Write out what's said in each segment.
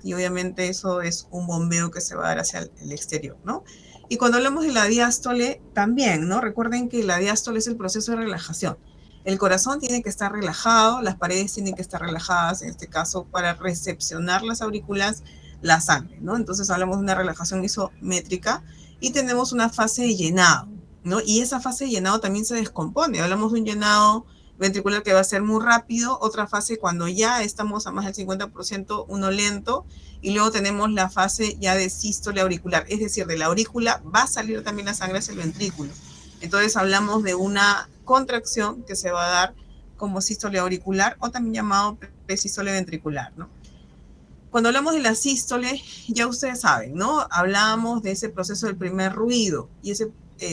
y obviamente eso es un bombeo que se va a dar hacia el exterior, ¿no? Y cuando hablamos de la diástole, también, ¿no? Recuerden que la diástole es el proceso de relajación. El corazón tiene que estar relajado, las paredes tienen que estar relajadas, en este caso, para recepcionar las aurículas, la sangre, ¿no? Entonces hablamos de una relajación isométrica y tenemos una fase de llenado, ¿no? Y esa fase de llenado también se descompone. Hablamos de un llenado ventricular que va a ser muy rápido, otra fase cuando ya estamos a más del 50%, uno lento, y luego tenemos la fase ya de sístole auricular, es decir, de la aurícula va a salir también la sangre hacia el ventrículo. Entonces hablamos de una contracción que se va a dar como sístole auricular o también llamado presístole ventricular, ¿no? Cuando hablamos de la sístole, ya ustedes saben, ¿no? Hablamos de ese proceso del primer ruido y ese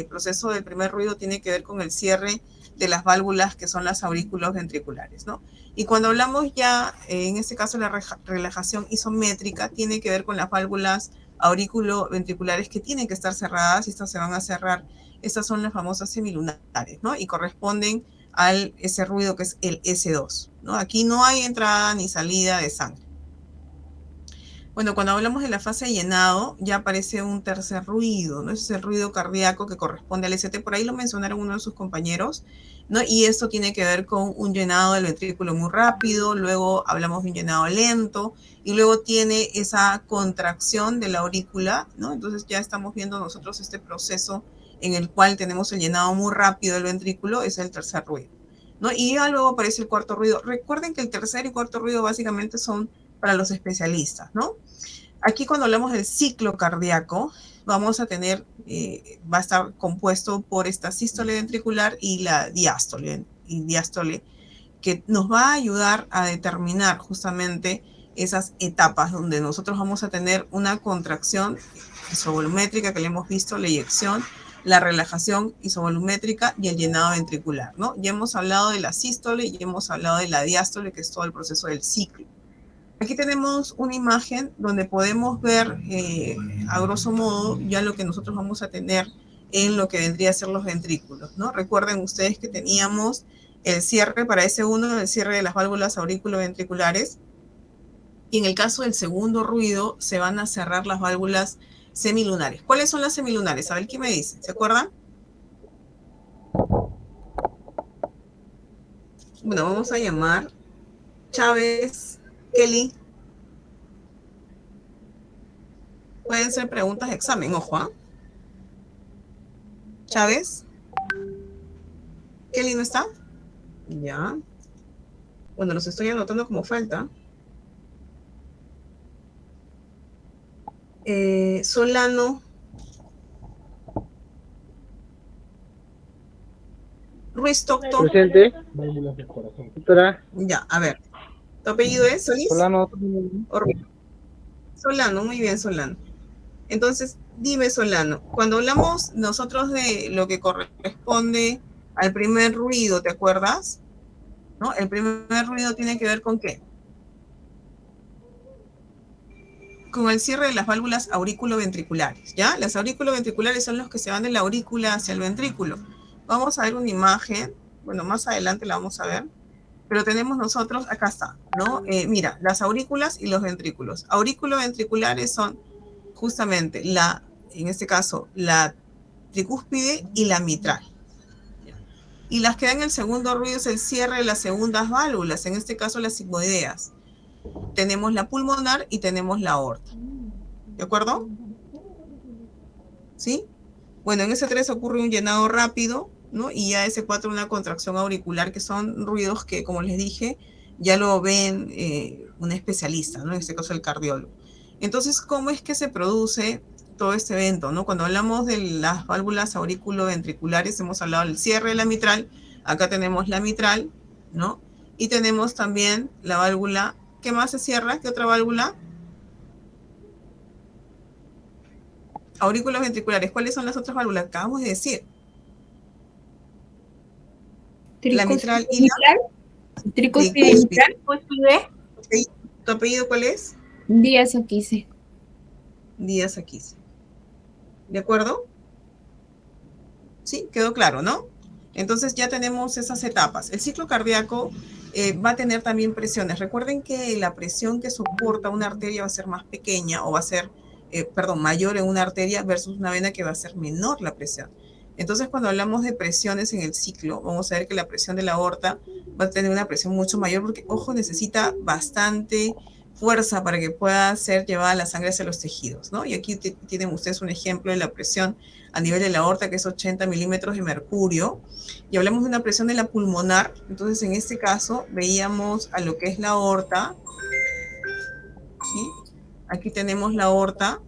proceso del primer ruido tiene que ver con el cierre de las válvulas que son las aurículos ventriculares, ¿no? Y cuando hablamos ya, en este caso, la relajación isométrica tiene que ver con las válvulas aurículo-ventriculares que tienen que estar cerradas y estas se van a cerrar. Estas son las famosas semilunares, ¿no? Y corresponden a ese ruido que es el S2, ¿no? Aquí no hay entrada ni salida de sangre. Bueno, cuando hablamos de la fase de llenado, ya aparece un tercer ruido, ¿no? Ese es el ruido cardíaco que corresponde al ST, por ahí lo mencionaron uno de sus compañeros, ¿no? Y esto tiene que ver con un llenado del ventrículo muy rápido, luego hablamos de un llenado lento, y luego tiene esa contracción de la aurícula, ¿no? Entonces ya estamos viendo nosotros este proceso en el cual tenemos el llenado muy rápido del ventrículo, es el tercer ruido, ¿no? Y ya luego aparece el cuarto ruido. Recuerden que el tercer y cuarto ruido básicamente son para los especialistas, ¿no? Aquí cuando hablamos del ciclo cardíaco, vamos a tener, va a estar compuesto por esta sístole ventricular y la diástole, que nos va a ayudar a determinar justamente esas etapas donde nosotros vamos a tener una contracción isovolumétrica que le hemos visto, la eyección, la relajación isovolumétrica y el llenado ventricular, ¿no? Ya hemos hablado de la sístole y ya hemos hablado de la diástole, que es todo el proceso del ciclo. Aquí tenemos una imagen donde podemos ver, a grosso modo, ya lo que nosotros vamos a tener en lo que vendría a ser los ventrículos, ¿no? Recuerden ustedes que teníamos el cierre para ese uno, el cierre de las válvulas aurículo-ventriculares, y en el caso del segundo ruido se van a cerrar las válvulas semilunares. ¿Cuáles son las semilunares? A ver, ¿quién me dice? ¿Se acuerdan? Bueno, vamos a llamar Chávez, Kelly. Pueden ser preguntas de examen, ojo, ¿ah? Chávez. Kelly no está. Ya. Bueno, los estoy anotando como falta. Solano. Ruiz Tocto. Presente. Doctora. Ya, a ver. ¿Tu apellido es Solís? Solano. Solano, muy bien, Solano. Entonces, dime, Solano, cuando hablamos nosotros de lo que corresponde al primer ruido, ¿te acuerdas? ¿No? El primer ruido tiene que ver con ¿qué? Con el cierre de las válvulas aurículo-ventriculares, ¿ya? Las aurículo-ventriculares son los que se van de la aurícula hacia el ventrículo. Vamos a ver una imagen, bueno, más adelante la vamos a ver, pero tenemos nosotros, acá está, ¿no? Mira, las aurículas y los ventrículos. Aurículo-ventriculares son justamente en este caso, la tricúspide y la mitral. Y las que dan el segundo ruido es el cierre de las segundas válvulas, en este caso las sigmoideas. Tenemos la pulmonar y tenemos la aorta. ¿De acuerdo? ¿Sí? Bueno, en ese 3 ocurre un llenado rápido, ¿no? Y ya ese 4 una contracción auricular, que son ruidos que, como les dije, ya lo ven un especialista, ¿no? En este caso el cardiólogo. Entonces, ¿cómo es que se produce todo este evento, ¿no? Cuando hablamos de las válvulas auriculoventriculares, hemos hablado del cierre de la mitral, acá tenemos la mitral, ¿no? Y tenemos también la válvula, ¿qué más se cierra? ¿Qué otra válvula? Aurículos ventriculares. ¿Cuáles son las otras válvulas? Acabamos de decir. La mitral y la tricúspide mitral. ¿Tu apellido cuál es? Díaz Oquise. Díaz Oquise. ¿De acuerdo? Sí, quedó claro, ¿no? Entonces ya tenemos esas etapas. El ciclo cardíaco va a tener también presiones. Recuerden que la presión que soporta una arteria va a ser más pequeña o va a ser, mayor en una arteria versus una vena que va a ser menor la presión. Entonces, cuando hablamos de presiones en el ciclo, vamos a ver que la presión de la aorta va a tener una presión mucho mayor porque, ojo, necesita bastante fuerza para que pueda ser llevada la sangre hacia los tejidos, ¿no? Y aquí tienen ustedes un ejemplo de la presión a nivel de la aorta, que es 80 milímetros de mercurio. Y hablamos de una presión de la pulmonar. Entonces, en este caso, veíamos a lo que es la aorta, ¿sí? Aquí tenemos la aorta,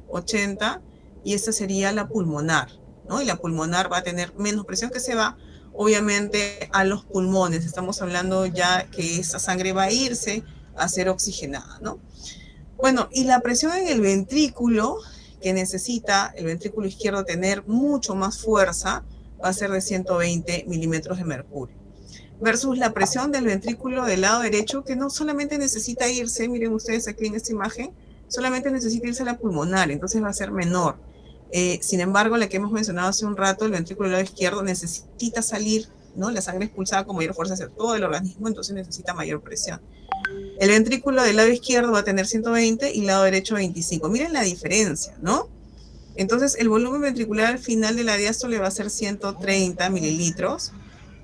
80, y esta sería la pulmonar, ¿no? Y la pulmonar va a tener menos presión que se va, obviamente, a los pulmones. Estamos hablando ya que esa sangre va a irse a ser oxigenada, ¿no? Bueno, y la presión en el ventrículo, que necesita el ventrículo izquierdo tener mucho más fuerza, va a ser de 120 milímetros de mercurio. Versus la presión del ventrículo del lado derecho, que no solamente necesita irse, miren ustedes aquí en esta imagen, solamente necesita irse a la pulmonar, entonces va a ser menor. Sin embargo, la que hemos mencionado hace un rato, el ventrículo del lado izquierdo necesita salir, ¿no? La sangre expulsada con mayor fuerza hacia todo el organismo, entonces necesita mayor presión. El ventrículo del lado izquierdo va a tener 120 y el lado derecho 25. Miren la diferencia, ¿no? Entonces, el volumen ventricular al final de la diástole va a ser 130 mililitros.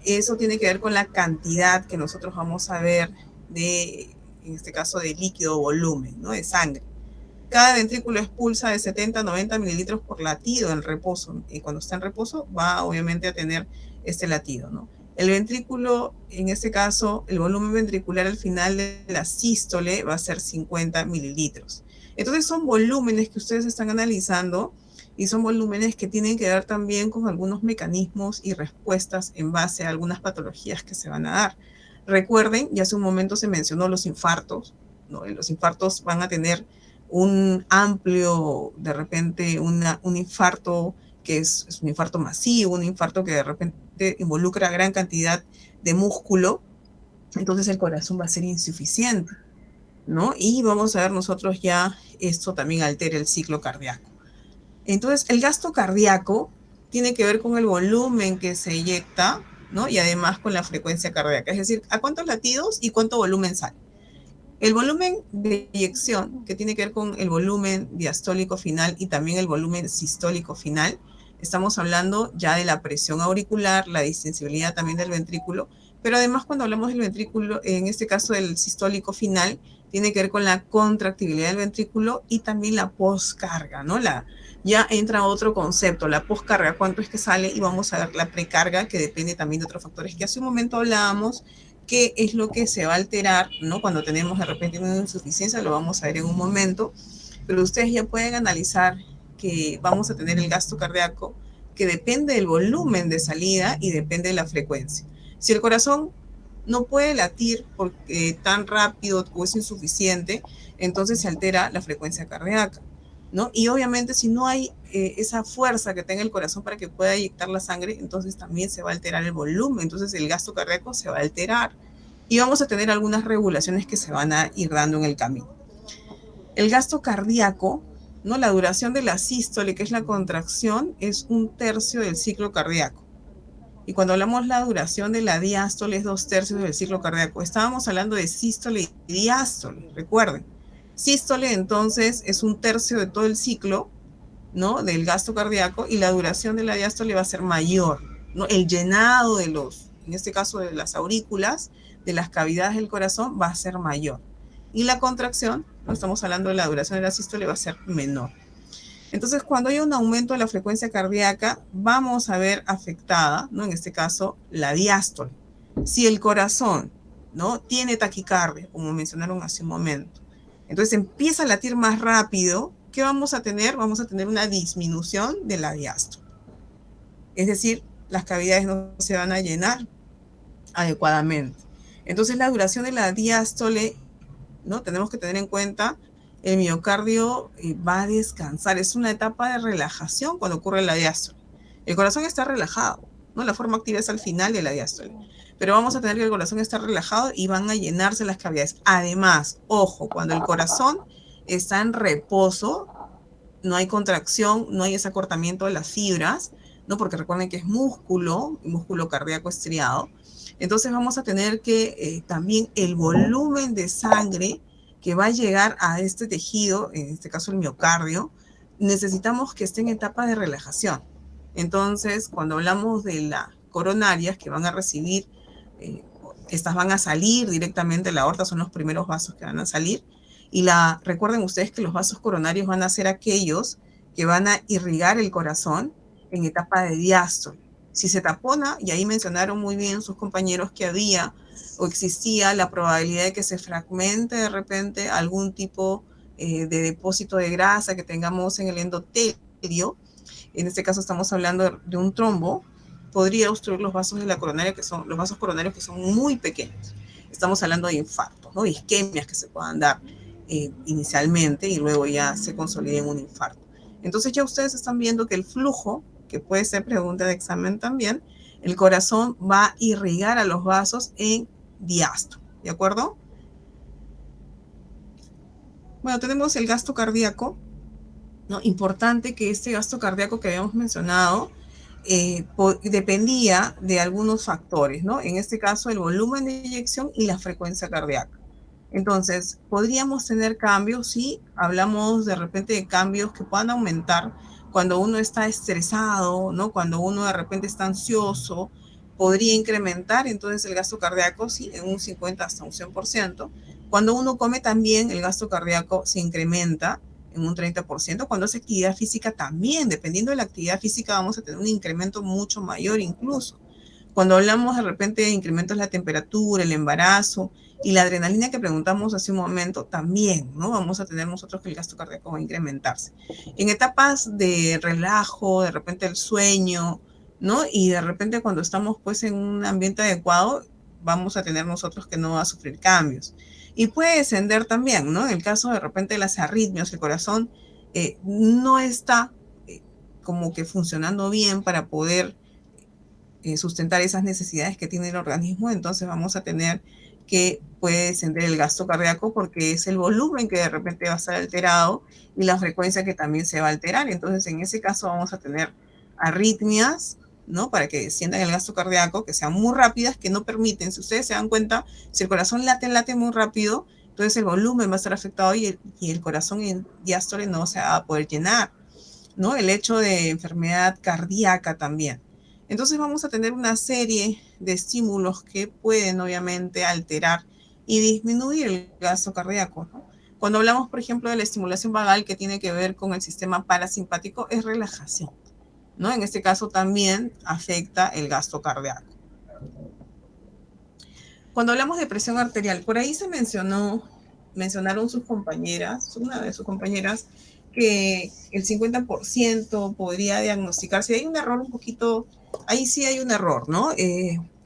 Eso tiene que ver con la cantidad que nosotros vamos a ver de, en este caso, de líquido o volumen, ¿no? De sangre. Cada ventrículo expulsa de 70 a 90 mililitros por latido en reposo. Y cuando está en reposo, va obviamente a tener este latido, ¿no? El ventrículo, en este caso, el volumen ventricular al final de la sístole va a ser 50 mililitros. Entonces son volúmenes que ustedes están analizando y son volúmenes que tienen que ver también con algunos mecanismos y respuestas en base a algunas patologías que se van a dar. Recuerden, ya hace un momento se mencionó los infartos, ¿no? Los infartos van a tener un amplio, de repente, un infarto que es un infarto masivo, un infarto que de repente involucra gran cantidad de músculo, entonces el corazón va a ser insuficiente, ¿no? Y vamos a ver nosotros ya, esto también altera el ciclo cardíaco. Entonces, el gasto cardíaco tiene que ver con el volumen que se eyecta, ¿no? Y además con la frecuencia cardíaca, es decir, a cuántos latidos y cuánto volumen sale. El volumen de eyección, que tiene que ver con el volumen diastólico final y también el volumen sistólico final, estamos hablando ya de la presión auricular, la distensibilidad también del ventrículo, pero además cuando hablamos del ventrículo, en este caso del sistólico final, tiene que ver con la contractibilidad del ventrículo y también la poscarga, ¿no? Ya entra otro concepto, la poscarga, cuánto es que sale, y vamos a ver la precarga, que depende también de otros factores que hace un momento hablábamos, qué es lo que se va a alterar, ¿no? Cuando tenemos de repente una insuficiencia, lo vamos a ver en un momento, pero ustedes ya pueden analizar que vamos a tener el gasto cardíaco que depende del volumen de salida y depende de la frecuencia. Si el corazón no puede latir porque tan rápido o es insuficiente, entonces se altera la frecuencia cardíaca, ¿no? Y obviamente si no hay esa fuerza que tenga el corazón para que pueda eyectar la sangre, entonces también se va a alterar el volumen, entonces el gasto cardíaco se va a alterar y vamos a tener algunas regulaciones que se van a ir dando en el camino. El gasto cardíaco, ¿no? La duración de la sístole, que es la contracción, es 1/3 del ciclo cardíaco. Y cuando hablamos de la duración de la diástole es 2/3 del ciclo cardíaco. Estábamos hablando de sístole y diástole, recuerden. Sístole entonces es 1/3 de todo el ciclo, ¿no? Del gasto cardíaco, y la duración de la diástole va a ser mayor, ¿no? El llenado de en este caso de las aurículas, de las cavidades del corazón, va a ser mayor. Y la contracción, no estamos hablando de la duración de la sístole, va a ser menor. Entonces, cuando hay un aumento de la frecuencia cardíaca, vamos a ver afectada, ¿no? En este caso, la diástole. Si el corazón, ¿no? Tiene taquicardia, como mencionaron hace un momento, entonces empieza a latir más rápido, ¿qué vamos a tener? Vamos a tener una disminución de la diástole. Es decir, las cavidades no se van a llenar adecuadamente. Entonces, la duración de la diástole, ¿no? Tenemos que tener en cuenta, el miocardio va a descansar. Es una etapa de relajación cuando ocurre la diástole. El corazón está relajado, ¿no? La forma activa es al final de la diástole. Pero vamos a tener que el corazón está relajado y van a llenarse las cavidades. Además, ojo, cuando el corazón está en reposo, no hay contracción, no hay ese acortamiento de las fibras, ¿no? Porque recuerden que es músculo, músculo cardíaco estriado. Entonces vamos a tener que también el volumen de sangre que va a llegar a este tejido, en este caso el miocardio, necesitamos que esté en etapa de relajación. Entonces, cuando hablamos de las coronarias que van a recibir, estas van a salir directamente de la aorta, son los primeros vasos que van a salir. Y recuerden ustedes que los vasos coronarios van a ser aquellos que van a irrigar el corazón en etapa de diástole. Si se tapona, y ahí mencionaron muy bien sus compañeros que había o existía la probabilidad de que se fragmente de repente algún tipo de depósito de grasa que tengamos en el endotelio, en este caso estamos hablando de un trombo, podría obstruir los vasos de la coronaria, que son los vasos coronarios que son muy pequeños. Estamos hablando de infartos, ¿no? De isquemias que se puedan dar inicialmente y luego ya se consoliden un infarto. Entonces ya ustedes están viendo que el flujo, que puede ser pregunta de examen también, el corazón va a irrigar a los vasos en diástole, ¿de acuerdo? Bueno, tenemos el gasto cardíaco, ¿no? Importante que este gasto cardíaco que habíamos mencionado dependía de algunos factores, ¿no? En este caso, el volumen de eyección y la frecuencia cardíaca. Entonces, podríamos tener cambios, sí, hablamos de repente de cambios que puedan aumentar cuando uno está estresado, ¿no? Cuando uno de repente está ansioso, podría incrementar entonces el gasto cardíaco, sí, en un 50 hasta un 100%. Cuando uno come también, el gasto cardíaco se incrementa en un 30%. Cuando hace actividad física también, dependiendo de la actividad física, vamos a tener un incremento mucho mayor incluso. Cuando hablamos de repente de incrementos de la temperatura, el embarazo y la adrenalina que preguntamos hace un momento, también, ¿no? Vamos a tener nosotros que el gasto cardíaco va a incrementarse. En etapas de relajo, de repente el sueño, ¿no? Y de repente cuando estamos pues en un ambiente adecuado, vamos a tener nosotros que no va a sufrir cambios. Y puede descender también, ¿no? En el caso de repente de las arritmias, el corazón no está como que funcionando bien para poder sustentar esas necesidades que tiene el organismo, entonces vamos a tener que puede descender el gasto cardíaco porque es el volumen que de repente va a estar alterado y la frecuencia que también se va a alterar. Entonces, en ese caso vamos a tener arritmias, ¿no? Para que desciendan el gasto cardíaco, que sean muy rápidas, que no permiten, si ustedes se dan cuenta, si el corazón late muy rápido, entonces el volumen va a estar afectado y el corazón en diástole no se va a poder llenar, ¿no? El hecho de enfermedad cardíaca también. Entonces vamos a tener una serie de estímulos que pueden obviamente alterar y disminuir el gasto cardíaco, ¿no? Cuando hablamos, por ejemplo, de la estimulación vagal que tiene que ver con el sistema parasimpático, es relajación, ¿no? En este caso también afecta el gasto cardíaco. Cuando hablamos de presión arterial, por ahí se mencionaron sus compañeras, una de sus compañeras, que el 50% podría diagnosticarse. Hay un error un poquito, ahí sí hay un error, ¿no?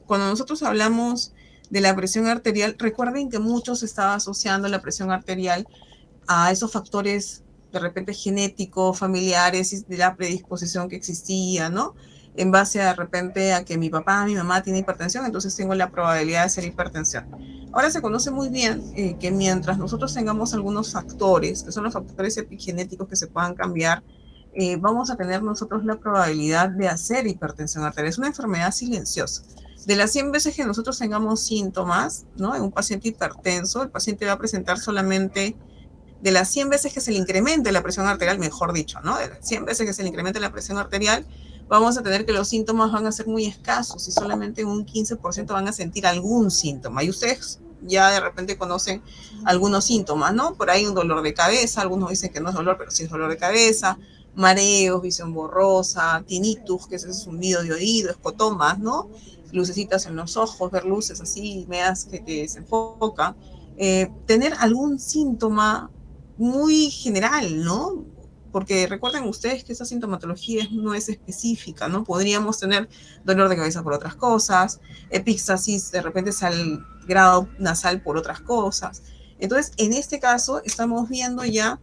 Cuando nosotros hablamos de la presión arterial, recuerden que muchos estaban asociando la presión arterial a esos factores de repente genéticos, familiares, de la predisposición que existía, ¿no? En base a, de repente a que mi papá, mi mamá tiene hipertensión, entonces tengo la probabilidad de ser hipertensión. Ahora se conoce muy bien que mientras nosotros tengamos algunos factores, que son los factores epigenéticos que se puedan cambiar, vamos a tener nosotros la probabilidad de hacer hipertensión arterial. Es una enfermedad silenciosa. De las 100 veces que nosotros tengamos síntomas, ¿no? En un paciente hipertenso, el paciente va a presentar solamente de las 100 veces que se le incremente la presión arterial, mejor dicho, ¿no? De las 100 veces que se le incremente la presión arterial, vamos a tener que los síntomas van a ser muy escasos y solamente un 15% van a sentir algún síntoma. Y ustedes ya de repente conocen algunos síntomas, ¿no? Por ahí un dolor de cabeza, algunos dicen que no es dolor, pero sí es dolor de cabeza, mareos, visión borrosa, tinnitus, que es ese zumbido de oído, escotomas, ¿no? Lucecitas en los ojos, ver luces así, medias que te desenfocan. Tener algún síntoma muy general, ¿no? Porque recuerden ustedes que esa sintomatología no es específica, ¿no? Podríamos tener dolor de cabeza por otras cosas, epistaxis de repente al grado nasal por otras cosas. Entonces, en este caso, estamos viendo ya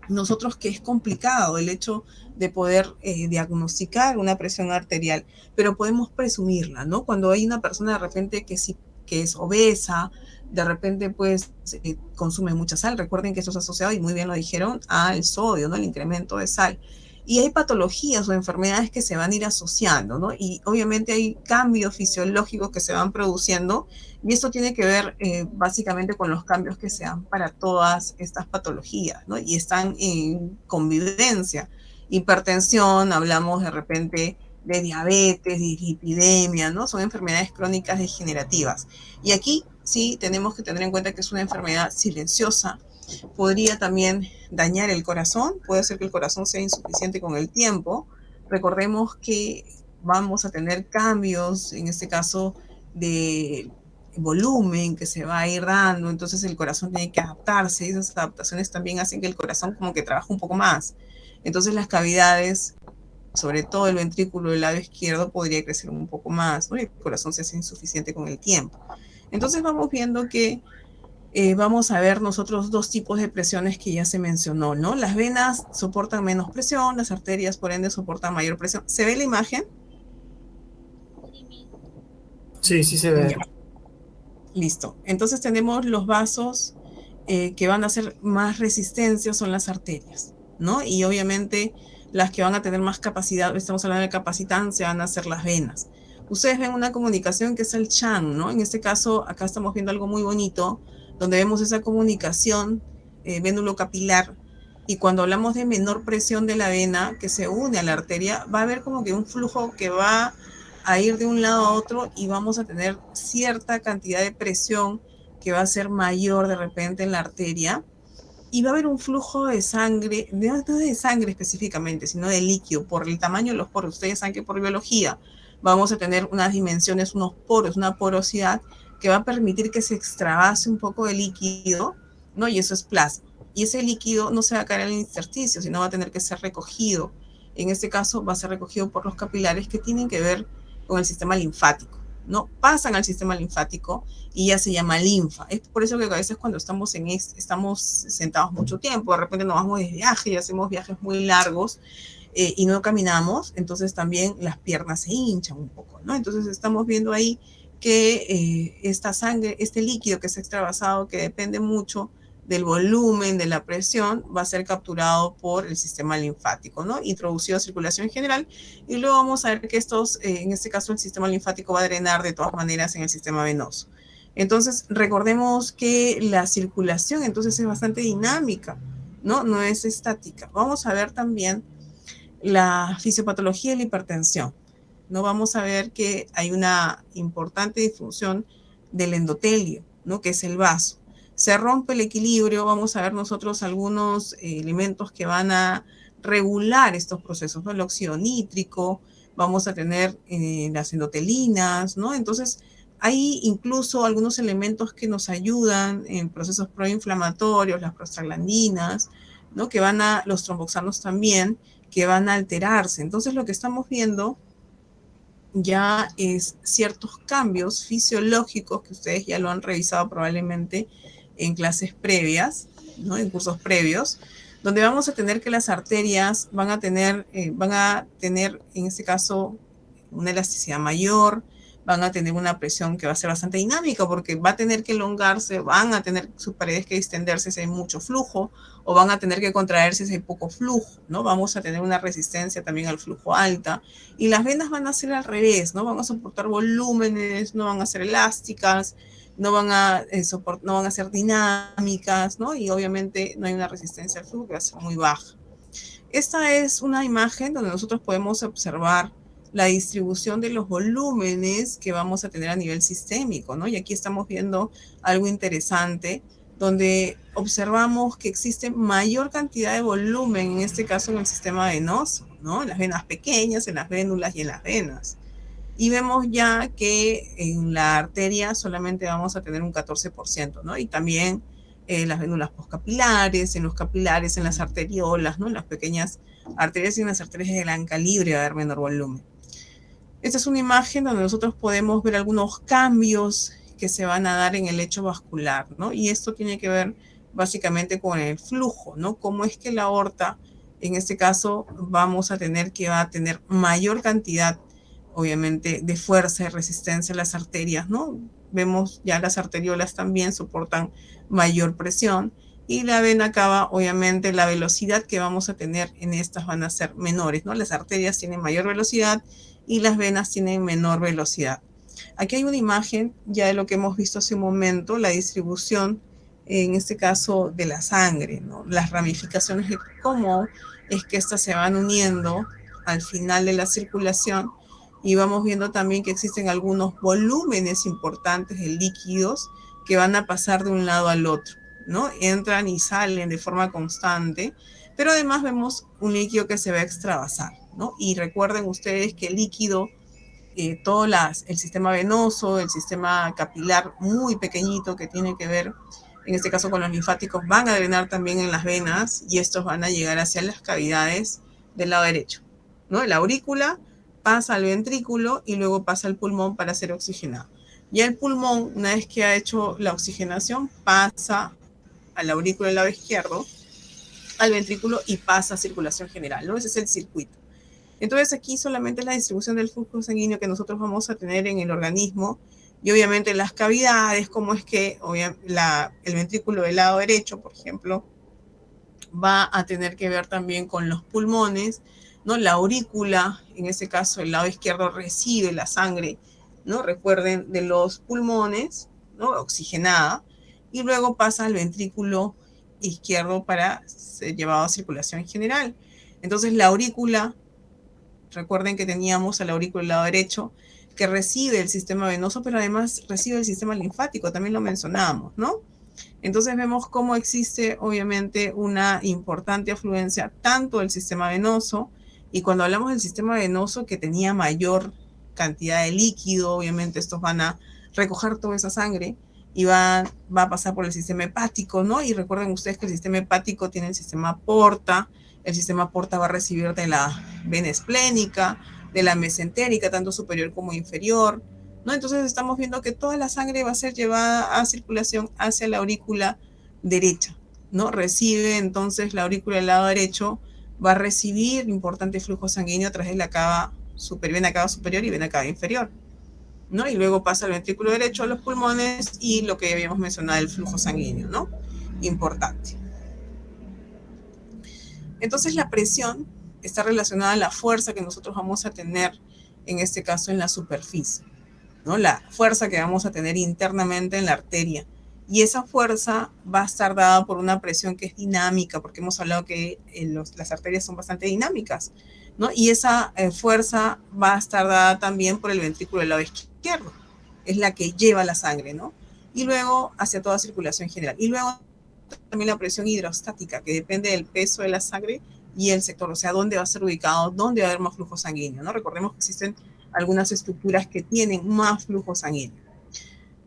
nosotros que es complicado el hecho de poder diagnosticar una presión arterial, pero podemos presumirla, ¿no? Cuando hay una persona de repente que es obesa, de repente pues consume mucha sal. Recuerden que esto es asociado, y muy bien lo dijeron, al sodio, ¿no? El incremento de sal. y hay patologías o enfermedades que se van a ir asociando, ¿no? Y obviamente hay cambios fisiológicos que se van produciendo y esto tiene que ver básicamente con los cambios que se dan para todas estas patologías, ¿no? Y están en convivencia. Hipertensión, hablamos de repente de diabetes, de dislipidemia, ¿no? Son enfermedades crónicas degenerativas. Y aquí sí tenemos que tener en cuenta que es una enfermedad silenciosa. Podría también dañar el corazón, puede ser que el corazón sea insuficiente con el tiempo. Recordemos que vamos a tener cambios, en este caso, de volumen que se va a ir dando, entonces el corazón tiene que adaptarse, y esas adaptaciones también hacen que el corazón como que trabaje un poco más. Entonces las cavidades, sobre todo el ventrículo del lado izquierdo, podría crecer un poco más, ¿no? Y el corazón se hace insuficiente con el tiempo. Entonces vamos viendo que vamos a ver nosotros dos tipos de presiones que ya se mencionó, ¿no? Las venas soportan menos presión, las arterias por ende soportan mayor presión. ¿Se ve la imagen? Sí, sí se ve. Ya. Listo. Entonces tenemos los vasos que van a hacer más resistencia, son las arterias, ¿no? Y obviamente las que van a tener más capacidad, estamos hablando de capacitancia, van a ser las venas. Ustedes ven una comunicación que es el Chan, ¿no? En este caso, acá estamos viendo algo muy bonito, donde vemos esa comunicación vénulo capilar, y cuando hablamos de menor presión de la vena que se une a la arteria, va a haber como que un flujo que va a ir de un lado a otro y vamos a tener cierta cantidad de presión que va a ser mayor de repente en la arteria, y va a haber un flujo de sangre, no de sangre específicamente, sino de líquido, por el tamaño de los poros. Ustedes saben que por biología vamos a tener unas dimensiones, unos poros, una porosidad que va a permitir que se extravase un poco de líquido, ¿no? Y eso es plasma. Y ese líquido no se va a caer en el intersticio, sino va a tener que ser recogido. En este caso va a ser recogido por los capilares que tienen que ver con el sistema linfático, ¿no? Pasan al sistema linfático y ya se llama linfa. Es por eso que a veces cuando estamos sentados mucho tiempo, de repente nos vamos de viaje y hacemos viajes muy largos y no caminamos, entonces también las piernas se hinchan un poco, ¿no? Entonces estamos viendo ahí que esta sangre, este líquido que se ha extravasado, que depende mucho del volumen, de la presión, va a ser capturado por el sistema linfático, ¿no? Introducido a circulación general, y luego vamos a ver que en este caso el sistema linfático va a drenar de todas maneras en el sistema venoso. Entonces, recordemos que la circulación entonces es bastante dinámica, ¿no? No es estática. Vamos a ver también la fisiopatología de la hipertensión, ¿no? Vamos a ver que hay una importante disfunción del endotelio, ¿no? Que es el vaso. Se rompe el equilibrio, vamos a ver nosotros algunos elementos que van a regular estos procesos, ¿no? El óxido nítrico, vamos a tener las endotelinas, ¿no? Entonces, hay incluso algunos elementos que nos ayudan en procesos proinflamatorios, las prostaglandinas, ¿no? Que los tromboxanos también, que van a alterarse. Entonces, lo que estamos viendo ya es ciertos cambios fisiológicos que ustedes ya lo han revisado probablemente en clases previas, ¿no? En cursos previos, donde vamos a tener que las arterias van a tener en este caso una elasticidad mayor, van a tener una presión que va a ser bastante dinámica porque va a tener que elongarse, van a tener sus paredes que distenderse si hay mucho flujo, o van a tener que contraerse si hay poco flujo, ¿no? Vamos a tener una resistencia también al flujo alta, y las venas van a ser al revés, ¿no? Van a soportar volúmenes, no van a ser elásticas, no van a ser dinámicas, ¿no? Y obviamente no hay una resistencia al flujo que va a ser muy baja. Esta es una imagen donde nosotros podemos observar la distribución de los volúmenes que vamos a tener a nivel sistémico, ¿no? Y aquí estamos viendo algo interesante, donde observamos que existe mayor cantidad de volumen, en este caso en el sistema venoso, ¿no? En las venas pequeñas, en las vénulas y en las venas. Y vemos ya que en la arteria solamente vamos a tener un 14%, ¿no? Y también las vénulas postcapilares, en los capilares, en las arteriolas, ¿no? En las pequeñas arterias y en las arterias de gran calibre va a haber menor volumen. Esta es una imagen donde nosotros podemos ver algunos cambios que se van a dar en el lecho vascular, ¿no? Y esto tiene que ver básicamente con el flujo, ¿no? Cómo es que la aorta, en este caso, va a tener mayor cantidad, obviamente, de fuerza y resistencia a las arterias, ¿no? Vemos ya las arteriolas también soportan mayor presión, y la vena cava, obviamente, la velocidad que vamos a tener en estas van a ser menores, ¿no? Las arterias tienen mayor velocidad y las venas tienen menor velocidad. Aquí hay una imagen ya de lo que hemos visto hace un momento, la distribución, en este caso, de la sangre, ¿no? Las ramificaciones de cómo es que estas se van uniendo al final de la circulación, y vamos viendo también que existen algunos volúmenes importantes de líquidos que van a pasar de un lado al otro, ¿no? Entran y salen de forma constante, pero además vemos un líquido que se va a extravasar, ¿no? Y recuerden ustedes que el líquido, todo el sistema venoso, el sistema capilar muy pequeñito que tiene que ver, en este caso con los linfáticos, van a drenar también en las venas y estos van a llegar hacia las cavidades del lado derecho, ¿no? La aurícula pasa al ventrículo y luego pasa al pulmón para ser oxigenado. Ya el pulmón, una vez que ha hecho la oxigenación, pasa a la aurícula del lado izquierdo, al ventrículo y pasa a circulación general, ¿no? Ese es el circuito. Entonces aquí solamente es la distribución del flujo sanguíneo que nosotros vamos a tener en el organismo, y obviamente las cavidades, como es que el ventrículo del lado derecho, por ejemplo, va a tener que ver también con los pulmones, ¿no? La aurícula, en ese caso el lado izquierdo, recibe la sangre, ¿no? Recuerden, de los pulmones, ¿no? Oxigenada, y luego pasa al ventrículo izquierdo para ser llevado a circulación general. Entonces la aurícula, recuerden que teníamos a la aurícula del lado derecho, que recibe el sistema venoso, pero además recibe el sistema linfático, también lo mencionábamos, ¿no? Entonces vemos cómo existe obviamente una importante afluencia tanto del sistema venoso, y cuando hablamos del sistema venoso que tenía mayor cantidad de líquido, obviamente estos van a recoger toda esa sangre y va a pasar por el sistema hepático, ¿no? Y recuerden ustedes que el sistema hepático tiene el sistema porta va a recibir de la vena esplénica, de la mesentérica, tanto superior como inferior, ¿no? Entonces estamos viendo que toda la sangre va a ser llevada a circulación hacia la aurícula derecha, ¿no? Recibe entonces la aurícula del lado derecho, va a recibir importante flujo sanguíneo a través de la vena cava superior y vena cava inferior, ¿no? Y luego pasa al ventrículo derecho, a los pulmones y lo que habíamos mencionado, el flujo sanguíneo, ¿no? Importante. Entonces la presión está relacionada a la fuerza que nosotros vamos a tener, en este caso en la superficie, ¿no? La fuerza que vamos a tener internamente en la arteria. Y esa fuerza va a estar dada por una presión que es dinámica, porque hemos hablado que las arterias son bastante dinámicas, ¿no? Y esa fuerza va a estar dada también por el ventrículo del lado izquierdo, es la que lleva la sangre, ¿no? Y luego hacia toda circulación general. Y luego también la presión hidrostática, que depende del peso de la sangre y el sector, o sea, dónde va a ser ubicado, dónde va a haber más flujo sanguíneo, ¿no? Recordemos que existen algunas estructuras que tienen más flujo sanguíneo.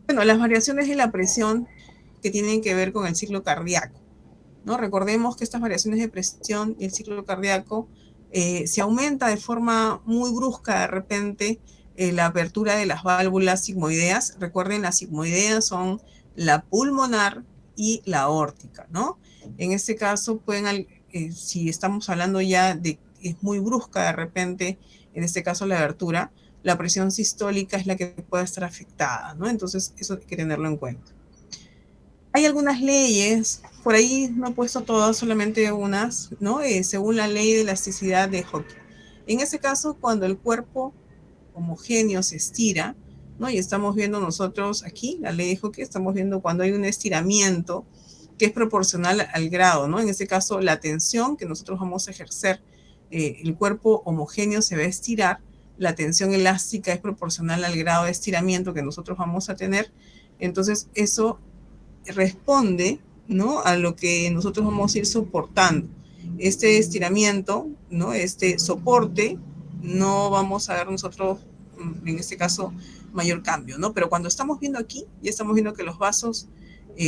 Bueno, las variaciones de la presión que tienen que ver con el ciclo cardíaco, ¿no? Recordemos que estas variaciones de presión y el ciclo cardíaco se aumenta de forma muy brusca de repente la apertura de las válvulas sigmoideas. Recuerden, las sigmoideas son la pulmonar y la aórtica, ¿no? En este caso, si estamos hablando ya de que es muy brusca de repente, en este caso la abertura, la presión sistólica es la que puede estar afectada, ¿no? Entonces, eso hay que tenerlo en cuenta. Hay algunas leyes, por ahí no he puesto todas, solamente unas, ¿no? Según la ley de elasticidad de Hooke. En ese caso, cuando el cuerpo homogéneo se estira, ¿no? Y estamos viendo nosotros aquí, la ley de Hooke, estamos viendo cuando hay un estiramiento que es proporcional al grado, ¿no? En este caso, la tensión que nosotros vamos a ejercer, el cuerpo homogéneo se va a estirar, la tensión elástica es proporcional al grado de estiramiento que nosotros vamos a tener. Entonces, eso responde, ¿no? A lo que nosotros vamos a ir soportando. Este estiramiento, ¿no? Este soporte, no vamos a ver nosotros, en este caso, mayor cambio, ¿no? Pero cuando estamos viendo aquí, ya estamos viendo que los vasos,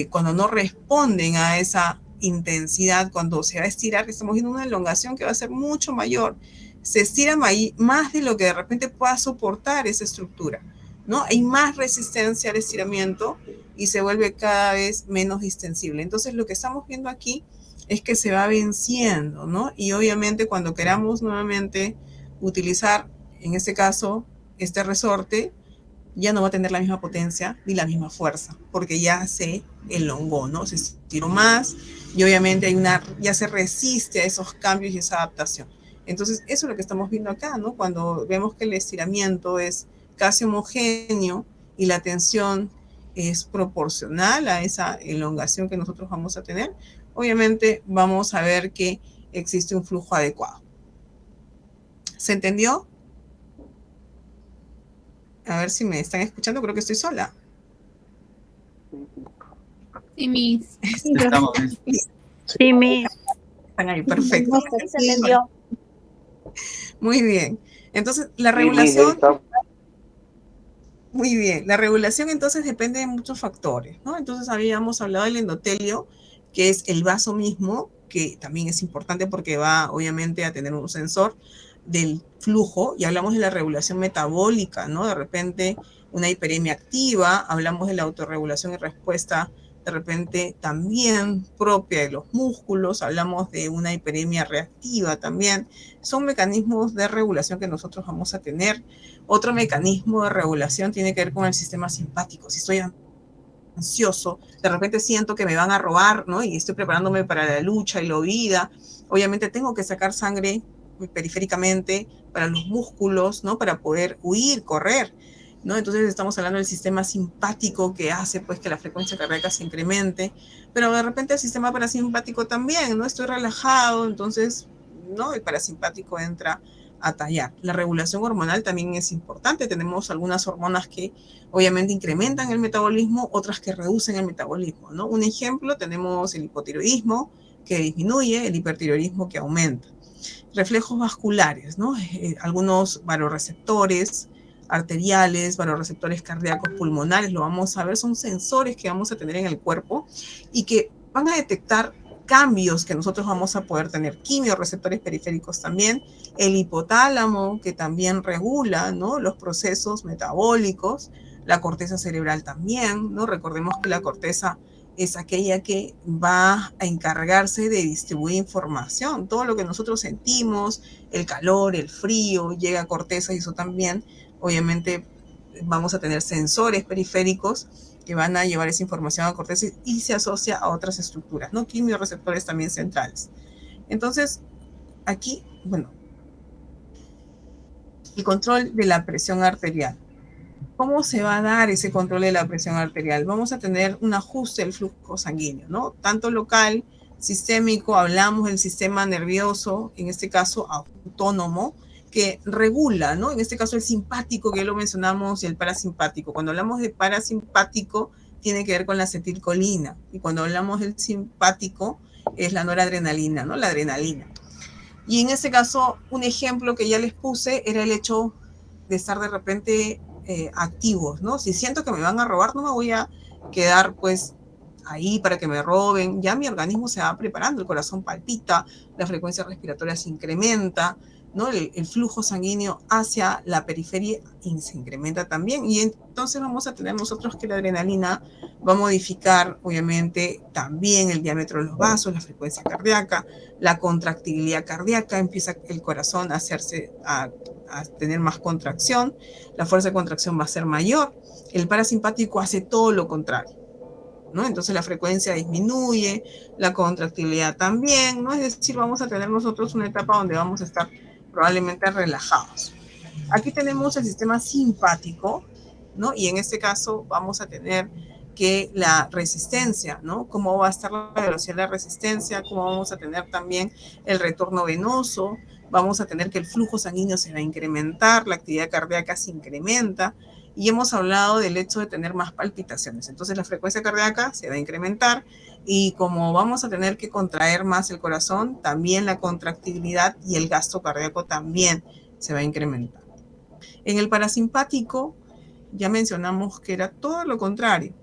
cuando no responden a esa intensidad, cuando se va a estirar, estamos viendo una elongación que va a ser mucho mayor. Se estira más de lo que de repente pueda soportar esa estructura, ¿no? Hay más resistencia al estiramiento y se vuelve cada vez menos distensible. Entonces, lo que estamos viendo aquí es que se va venciendo, ¿no? Y obviamente cuando queramos nuevamente utilizar, en este caso, este resorte, ya no va a tener la misma potencia ni la misma fuerza, porque ya se elongó, ¿no? Se estiró más y obviamente ya se resiste a esos cambios y esa adaptación. Entonces, eso es lo que estamos viendo acá, ¿no? Cuando vemos que el estiramiento es casi homogéneo y la tensión es proporcional a esa elongación que nosotros vamos a tener, obviamente vamos a ver que existe un flujo adecuado. ¿Se entendió? A ver si me están escuchando, creo que estoy sola. Sí, mis. Estamos. Sí, mi. Están ahí, perfecto. Sí, se entendió. Muy bien. Entonces, la Sí, regulación, está. muy bien, la regulación entonces depende de muchos factores, ¿no? Entonces habíamos hablado del endotelio, que es el vaso mismo, que también es importante porque va obviamente a tener un sensor del flujo, y hablamos de la regulación metabólica, ¿no? De repente una hiperemia activa, hablamos de la autorregulación y respuesta de repente también propia de los músculos, hablamos de una hiperemia reactiva también. Son mecanismos de regulación que nosotros vamos a tener. Otro mecanismo de regulación tiene que ver con el sistema simpático. Si estoy ansioso, de repente siento que me van a robar, ¿no? Y estoy preparándome para la lucha y la huida. Obviamente tengo que sacar sangre periféricamente para los músculos, ¿no? Para poder huir, correr, ¿no? Entonces estamos hablando del sistema simpático que hace pues que la frecuencia cardíaca se incremente, pero de repente el sistema parasimpático también, ¿no? Estoy relajado, entonces, ¿no? El parasimpático entra a tallar. La regulación hormonal también es importante. Tenemos algunas hormonas que obviamente incrementan el metabolismo, otras que reducen el metabolismo, ¿no? Un ejemplo, tenemos el hipotiroidismo que disminuye, el hipertiroidismo que aumenta. Reflejos vasculares, ¿no? Algunos vasoreceptores arteriales, vasoreceptores cardíacos pulmonares, lo vamos a ver, son sensores que vamos a tener en el cuerpo y que van a detectar cambios que nosotros vamos a poder tener. Quimiorreceptores periféricos también, el hipotálamo que también regula, ¿no? Los procesos metabólicos, la corteza cerebral también, ¿no? Recordemos que la corteza es aquella que va a encargarse de distribuir información. Todo lo que nosotros sentimos, el calor, el frío, llega a corteza y eso también, obviamente, vamos a tener sensores periféricos que van a llevar esa información a corteza y se asocia a otras estructuras, ¿no? Quimiorreceptores también centrales. Entonces, aquí, bueno, el control de la presión arterial. ¿Cómo se va a dar ese control de la presión arterial? Vamos a tener un ajuste del flujo sanguíneo, ¿no? Tanto local, sistémico, hablamos del sistema nervioso, en este caso autónomo, que regula, ¿no? En este caso el simpático, que ya lo mencionamos, y el parasimpático. Cuando hablamos de parasimpático, tiene que ver con la acetilcolina, y cuando hablamos del simpático, es la noradrenalina, ¿no? La adrenalina. Y en este caso, un ejemplo que ya les puse era el hecho de estar de repente activos, ¿no? Si siento que me van a robar, no me voy a quedar pues ahí para que me roben, ya mi organismo se va preparando, el corazón palpita, la frecuencia respiratoria se incrementa, ¿no? El flujo sanguíneo hacia la periferia se incrementa también, y entonces vamos a tener nosotros que la adrenalina va a modificar obviamente también el diámetro de los vasos, la frecuencia cardíaca, la contractilidad cardíaca, empieza el corazón a tener más contracción, la fuerza de contracción va a ser mayor. El parasimpático hace todo lo contrario, ¿no? Entonces la frecuencia disminuye, la contractilidad también, ¿no? Es decir, vamos a tener nosotros una etapa donde vamos a estar probablemente relajados. Aquí tenemos el sistema simpático, ¿no? Y en este caso vamos a tener que la resistencia, ¿no? Cómo va a estar la velocidad de la resistencia, cómo vamos a tener también el retorno venoso, vamos a tener que el flujo sanguíneo se va a incrementar, la actividad cardíaca se incrementa, y hemos hablado del hecho de tener más palpitaciones. Entonces la frecuencia cardíaca se va a incrementar, y como vamos a tener que contraer más el corazón, también la contractilidad y el gasto cardíaco también se va a incrementar. En el parasimpático ya mencionamos que era todo lo contrario.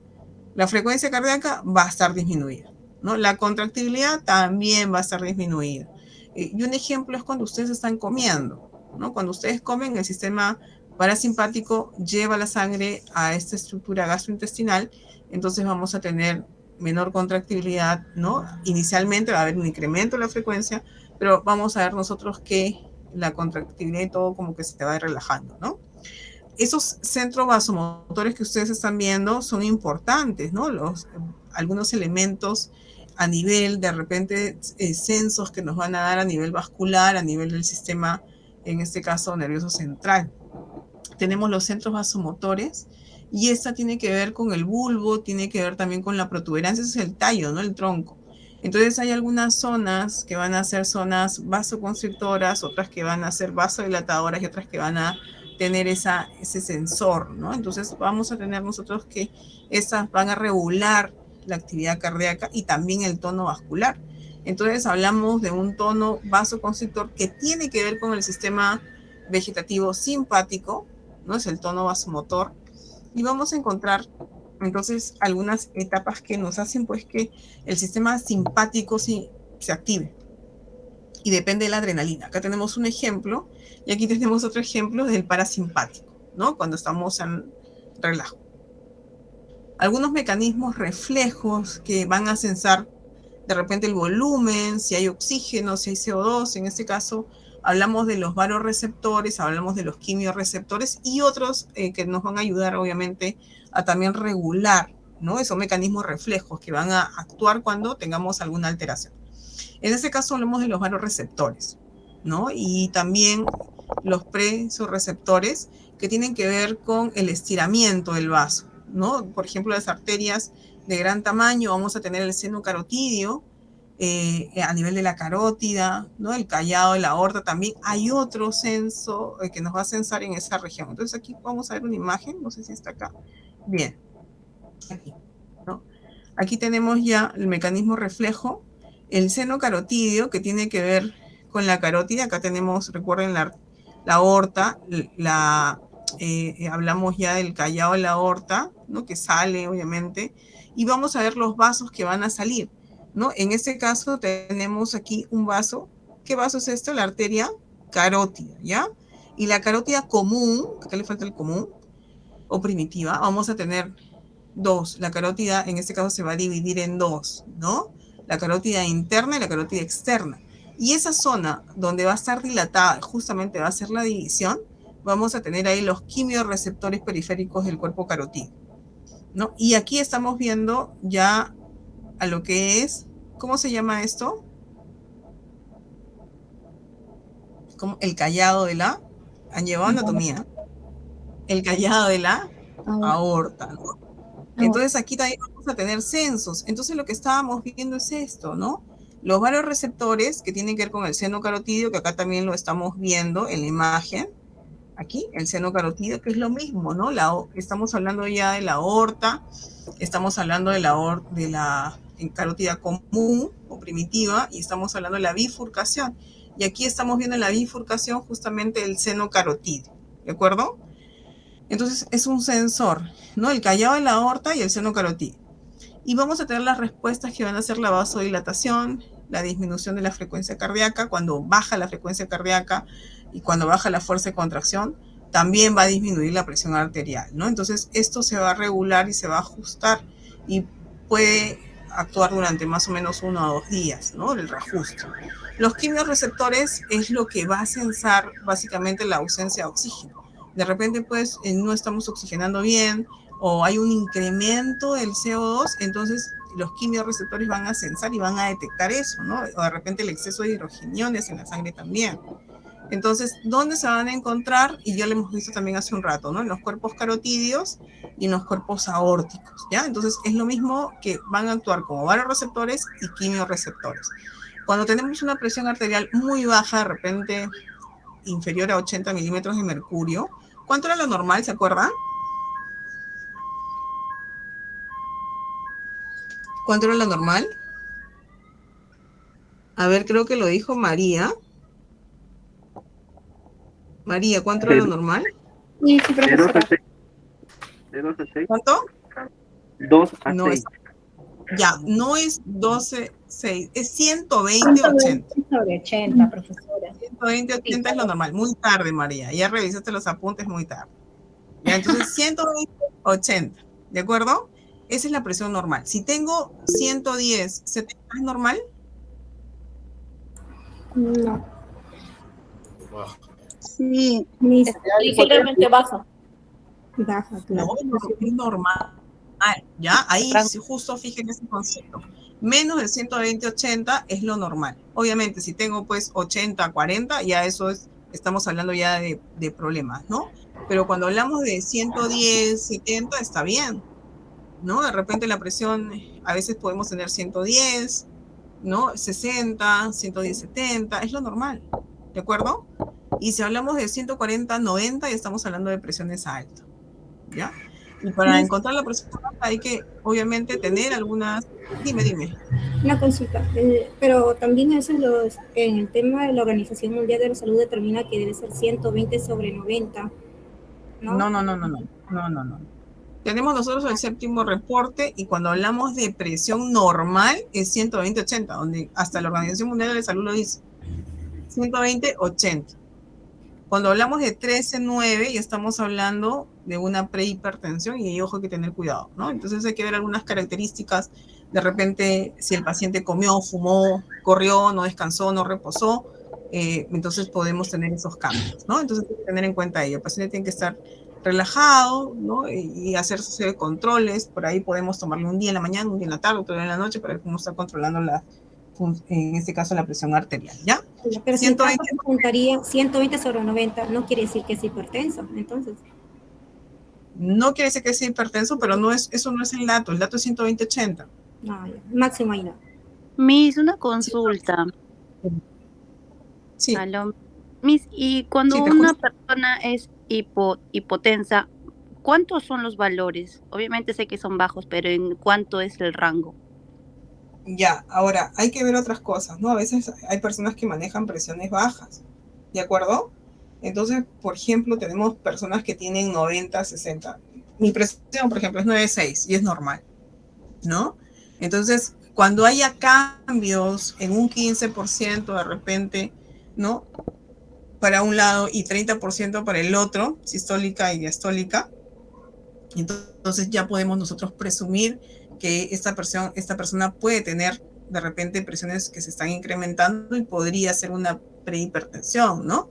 La frecuencia cardíaca va a estar disminuida, ¿no? La contractilidad también va a estar disminuida. Y un ejemplo es cuando ustedes están comiendo, ¿no? Cuando ustedes comen, el sistema parasimpático lleva la sangre a esta estructura gastrointestinal, entonces vamos a tener menor contractilidad, ¿no? Inicialmente va a haber un incremento de la frecuencia, pero vamos a ver nosotros que la contractilidad y todo como que se va relajando, ¿no? esos centros vasomotores que ustedes están viendo son importantes, ¿no? Algunos elementos a nivel, de repente, censos que nos van a dar a nivel vascular, a nivel del sistema, en este caso, nervioso central. Tenemos los centros vasomotores y esta tiene que ver con el bulbo, tiene que ver también con la protuberancia, ese es el tallo, ¿no? El tronco. Entonces hay algunas zonas que van a ser zonas vasoconstrictoras, otras que van a ser vasodilatadoras y otras que van a tener ese sensor, ¿no? Entonces vamos a tener nosotros que estas van a regular la actividad cardíaca y también el tono vascular. Entonces hablamos de un tono vasoconstrictor que tiene que ver con el sistema vegetativo simpático, ¿no? Es el tono vasomotor. Y vamos a encontrar entonces algunas etapas que nos hacen pues que el sistema simpático se active. Y depende de la adrenalina. Acá tenemos un ejemplo y aquí tenemos otro ejemplo del parasimpático, ¿no? Cuando estamos en relajo. Algunos mecanismos reflejos que van a sensar de repente el volumen, si hay oxígeno, si hay CO2, en este caso hablamos de los vasoreceptores, hablamos de los quimiorreceptores y otros que nos van a ayudar obviamente a también regular, ¿no? Esos mecanismos reflejos que van a actuar cuando tengamos alguna alteración. En este caso hablamos de los vasoreceptores, ¿no? Y también los presorreceptores que tienen que ver con el estiramiento del vaso, ¿no? Por ejemplo, las arterias de gran tamaño, vamos a tener el seno carotidio, a nivel de la carótida, ¿no? El callado de la aorta también. Hay otro censo que nos va a censar en esa región. Entonces aquí vamos a ver una imagen, no sé si está acá. Bien, aquí, ¿no? Aquí tenemos ya el mecanismo reflejo, el seno carotidio que tiene que ver con la carótida. Acá tenemos, recuerden, la aorta, hablamos ya del callado de la aorta, ¿no? Que sale obviamente, y vamos a ver los vasos que van a salir, ¿no? En este caso tenemos aquí un vaso. ¿Qué vaso es esto? La arteria carótida, ¿ya? Y la carótida común, acá le falta el común, o primitiva, vamos a tener dos. La carótida en este caso se va a dividir en dos, ¿no? La carótida interna y la carótida externa. Y esa zona donde va a estar dilatada, justamente va a ser la división, vamos a tener ahí los quimiorreceptores periféricos del cuerpo carotídeo, ¿no? Y aquí estamos viendo ya a lo que es, ¿cómo se llama esto? Como el callado de la, han llevado anatomía, el callado de la aorta, ¿no? Entonces aquí también vamos a tener censos. Entonces lo que estábamos viendo es esto, ¿no? Los vasoreceptores que tienen que ver con el seno carotídeo, que acá también lo estamos viendo en la imagen, aquí, el seno carotídeo, que es lo mismo, ¿no? Estamos hablando ya de la aorta, estamos hablando de la carótida común o primitiva, y estamos hablando de la bifurcación. Y aquí estamos viendo en la bifurcación justamente el seno carotídeo, ¿de acuerdo? Entonces es un sensor, ¿no? El callado de la aorta y el seno carotídeo. Y vamos a tener las respuestas que van a ser la vasodilatación, la disminución de la frecuencia cardíaca. Cuando baja la frecuencia cardíaca y cuando baja la fuerza de contracción, también va a disminuir la presión arterial, ¿no? Entonces esto se va a regular y se va a ajustar y puede actuar durante más o menos 1 o 2 días, ¿no? El reajuste. Los quimiorreceptores es lo que va a censar básicamente la ausencia de oxígeno. De repente, pues, no estamos oxigenando bien o hay un incremento del CO2, entonces los quimiorreceptores van a censar y van a detectar eso, ¿no? O de repente el exceso de hidrogeniones en la sangre también. Entonces, ¿dónde se van a encontrar? Y ya lo hemos visto también hace un rato, ¿no? En los cuerpos carotídeos y en los cuerpos aórticos, ¿ya? Entonces, es lo mismo que van a actuar como vasoreceptores y quimiorreceptores. Cuando tenemos una presión arterial muy baja, de repente inferior a 80 milímetros de mercurio, ¿cuánto era lo normal, se acuerdan? ¿Cuánto era lo normal? A ver, creo que lo dijo María. María, ¿cuánto era lo normal? Sí, sí, profesora. De 2 a 6. ¿Cuánto? 2 a No 6. Ya, no es 12, 6, es 120, 80. Sobre 80, profesora. 120, 80 es lo normal. Muy tarde, María. Ya revisaste los apuntes muy tarde. Ya, entonces 120, 80. ¿De acuerdo? Esa es la presión normal. Si tengo 110, 70, ¿es normal? No. Sí, Ligeramente bajo. Baja, No, claro. es normal. Ya, ahí Rango. sí, justo fíjense ese concepto. Menos de 120-80 es lo normal. Obviamente, si tengo pues 80-40, ya eso es, estamos hablando ya de problemas, ¿no? Pero cuando hablamos de 110-70, está bien, ¿no? De repente la presión, a veces podemos tener 110, ¿no? 60, 110-70, es lo normal, ¿de acuerdo? Y si hablamos de 140-90, ya estamos hablando de presiones altas, ¿ya? Y para Miss, encontrar la presión baja hay que, obviamente, tener algunas... Dime. una consulta, pero también eso es en el tema de la Organización Mundial de la Salud determina que debe ser 120/90, ¿no? No. Tenemos nosotros el séptimo reporte y cuando hablamos de presión normal es 120-80, donde hasta la Organización Mundial de la Salud lo dice. 120-80. Cuando hablamos de 13-9 ya estamos hablando de una prehipertensión y ojo, hay que tener cuidado, ¿no? Entonces hay que ver algunas características. De repente, si el paciente comió, fumó, corrió, no descansó, no reposó, entonces podemos tener esos cambios, ¿no? Entonces hay que tener en cuenta ello. El paciente tiene que estar relajado, ¿no? Y hacerse controles. Por ahí podemos tomarle un día en la mañana, un día en la tarde, otro día en la noche para ver cómo está controlando en este caso la presión arterial, ¿ya? Pero si en 120. caso apuntaría 120/90, no quiere decir que es hipertenso, entonces. No quiere decir que sea hipertenso, pero no es, eso no es el dato es 120-80. No, ya, máximo ahí no. Miss, una consulta. Sí, Aló. Miss, y cuando sí, te una escucho. persona es hipotensa, ¿cuántos son los valores? Obviamente sé que son bajos, pero ¿en cuánto es el rango? Ya, ahora hay que ver otras cosas, ¿no? A veces hay personas que manejan presiones bajas, ¿de acuerdo? Entonces, por ejemplo, tenemos personas que tienen 90-60. Mi presión, por ejemplo, es 96 y es normal, ¿no? Entonces, cuando haya cambios en un 15% de repente, ¿no? Para un lado y 30% para el otro, sistólica y diastólica, entonces ya podemos nosotros presumir que esta persona puede tener de repente presiones que se están incrementando y podría ser una prehipertensión, ¿no?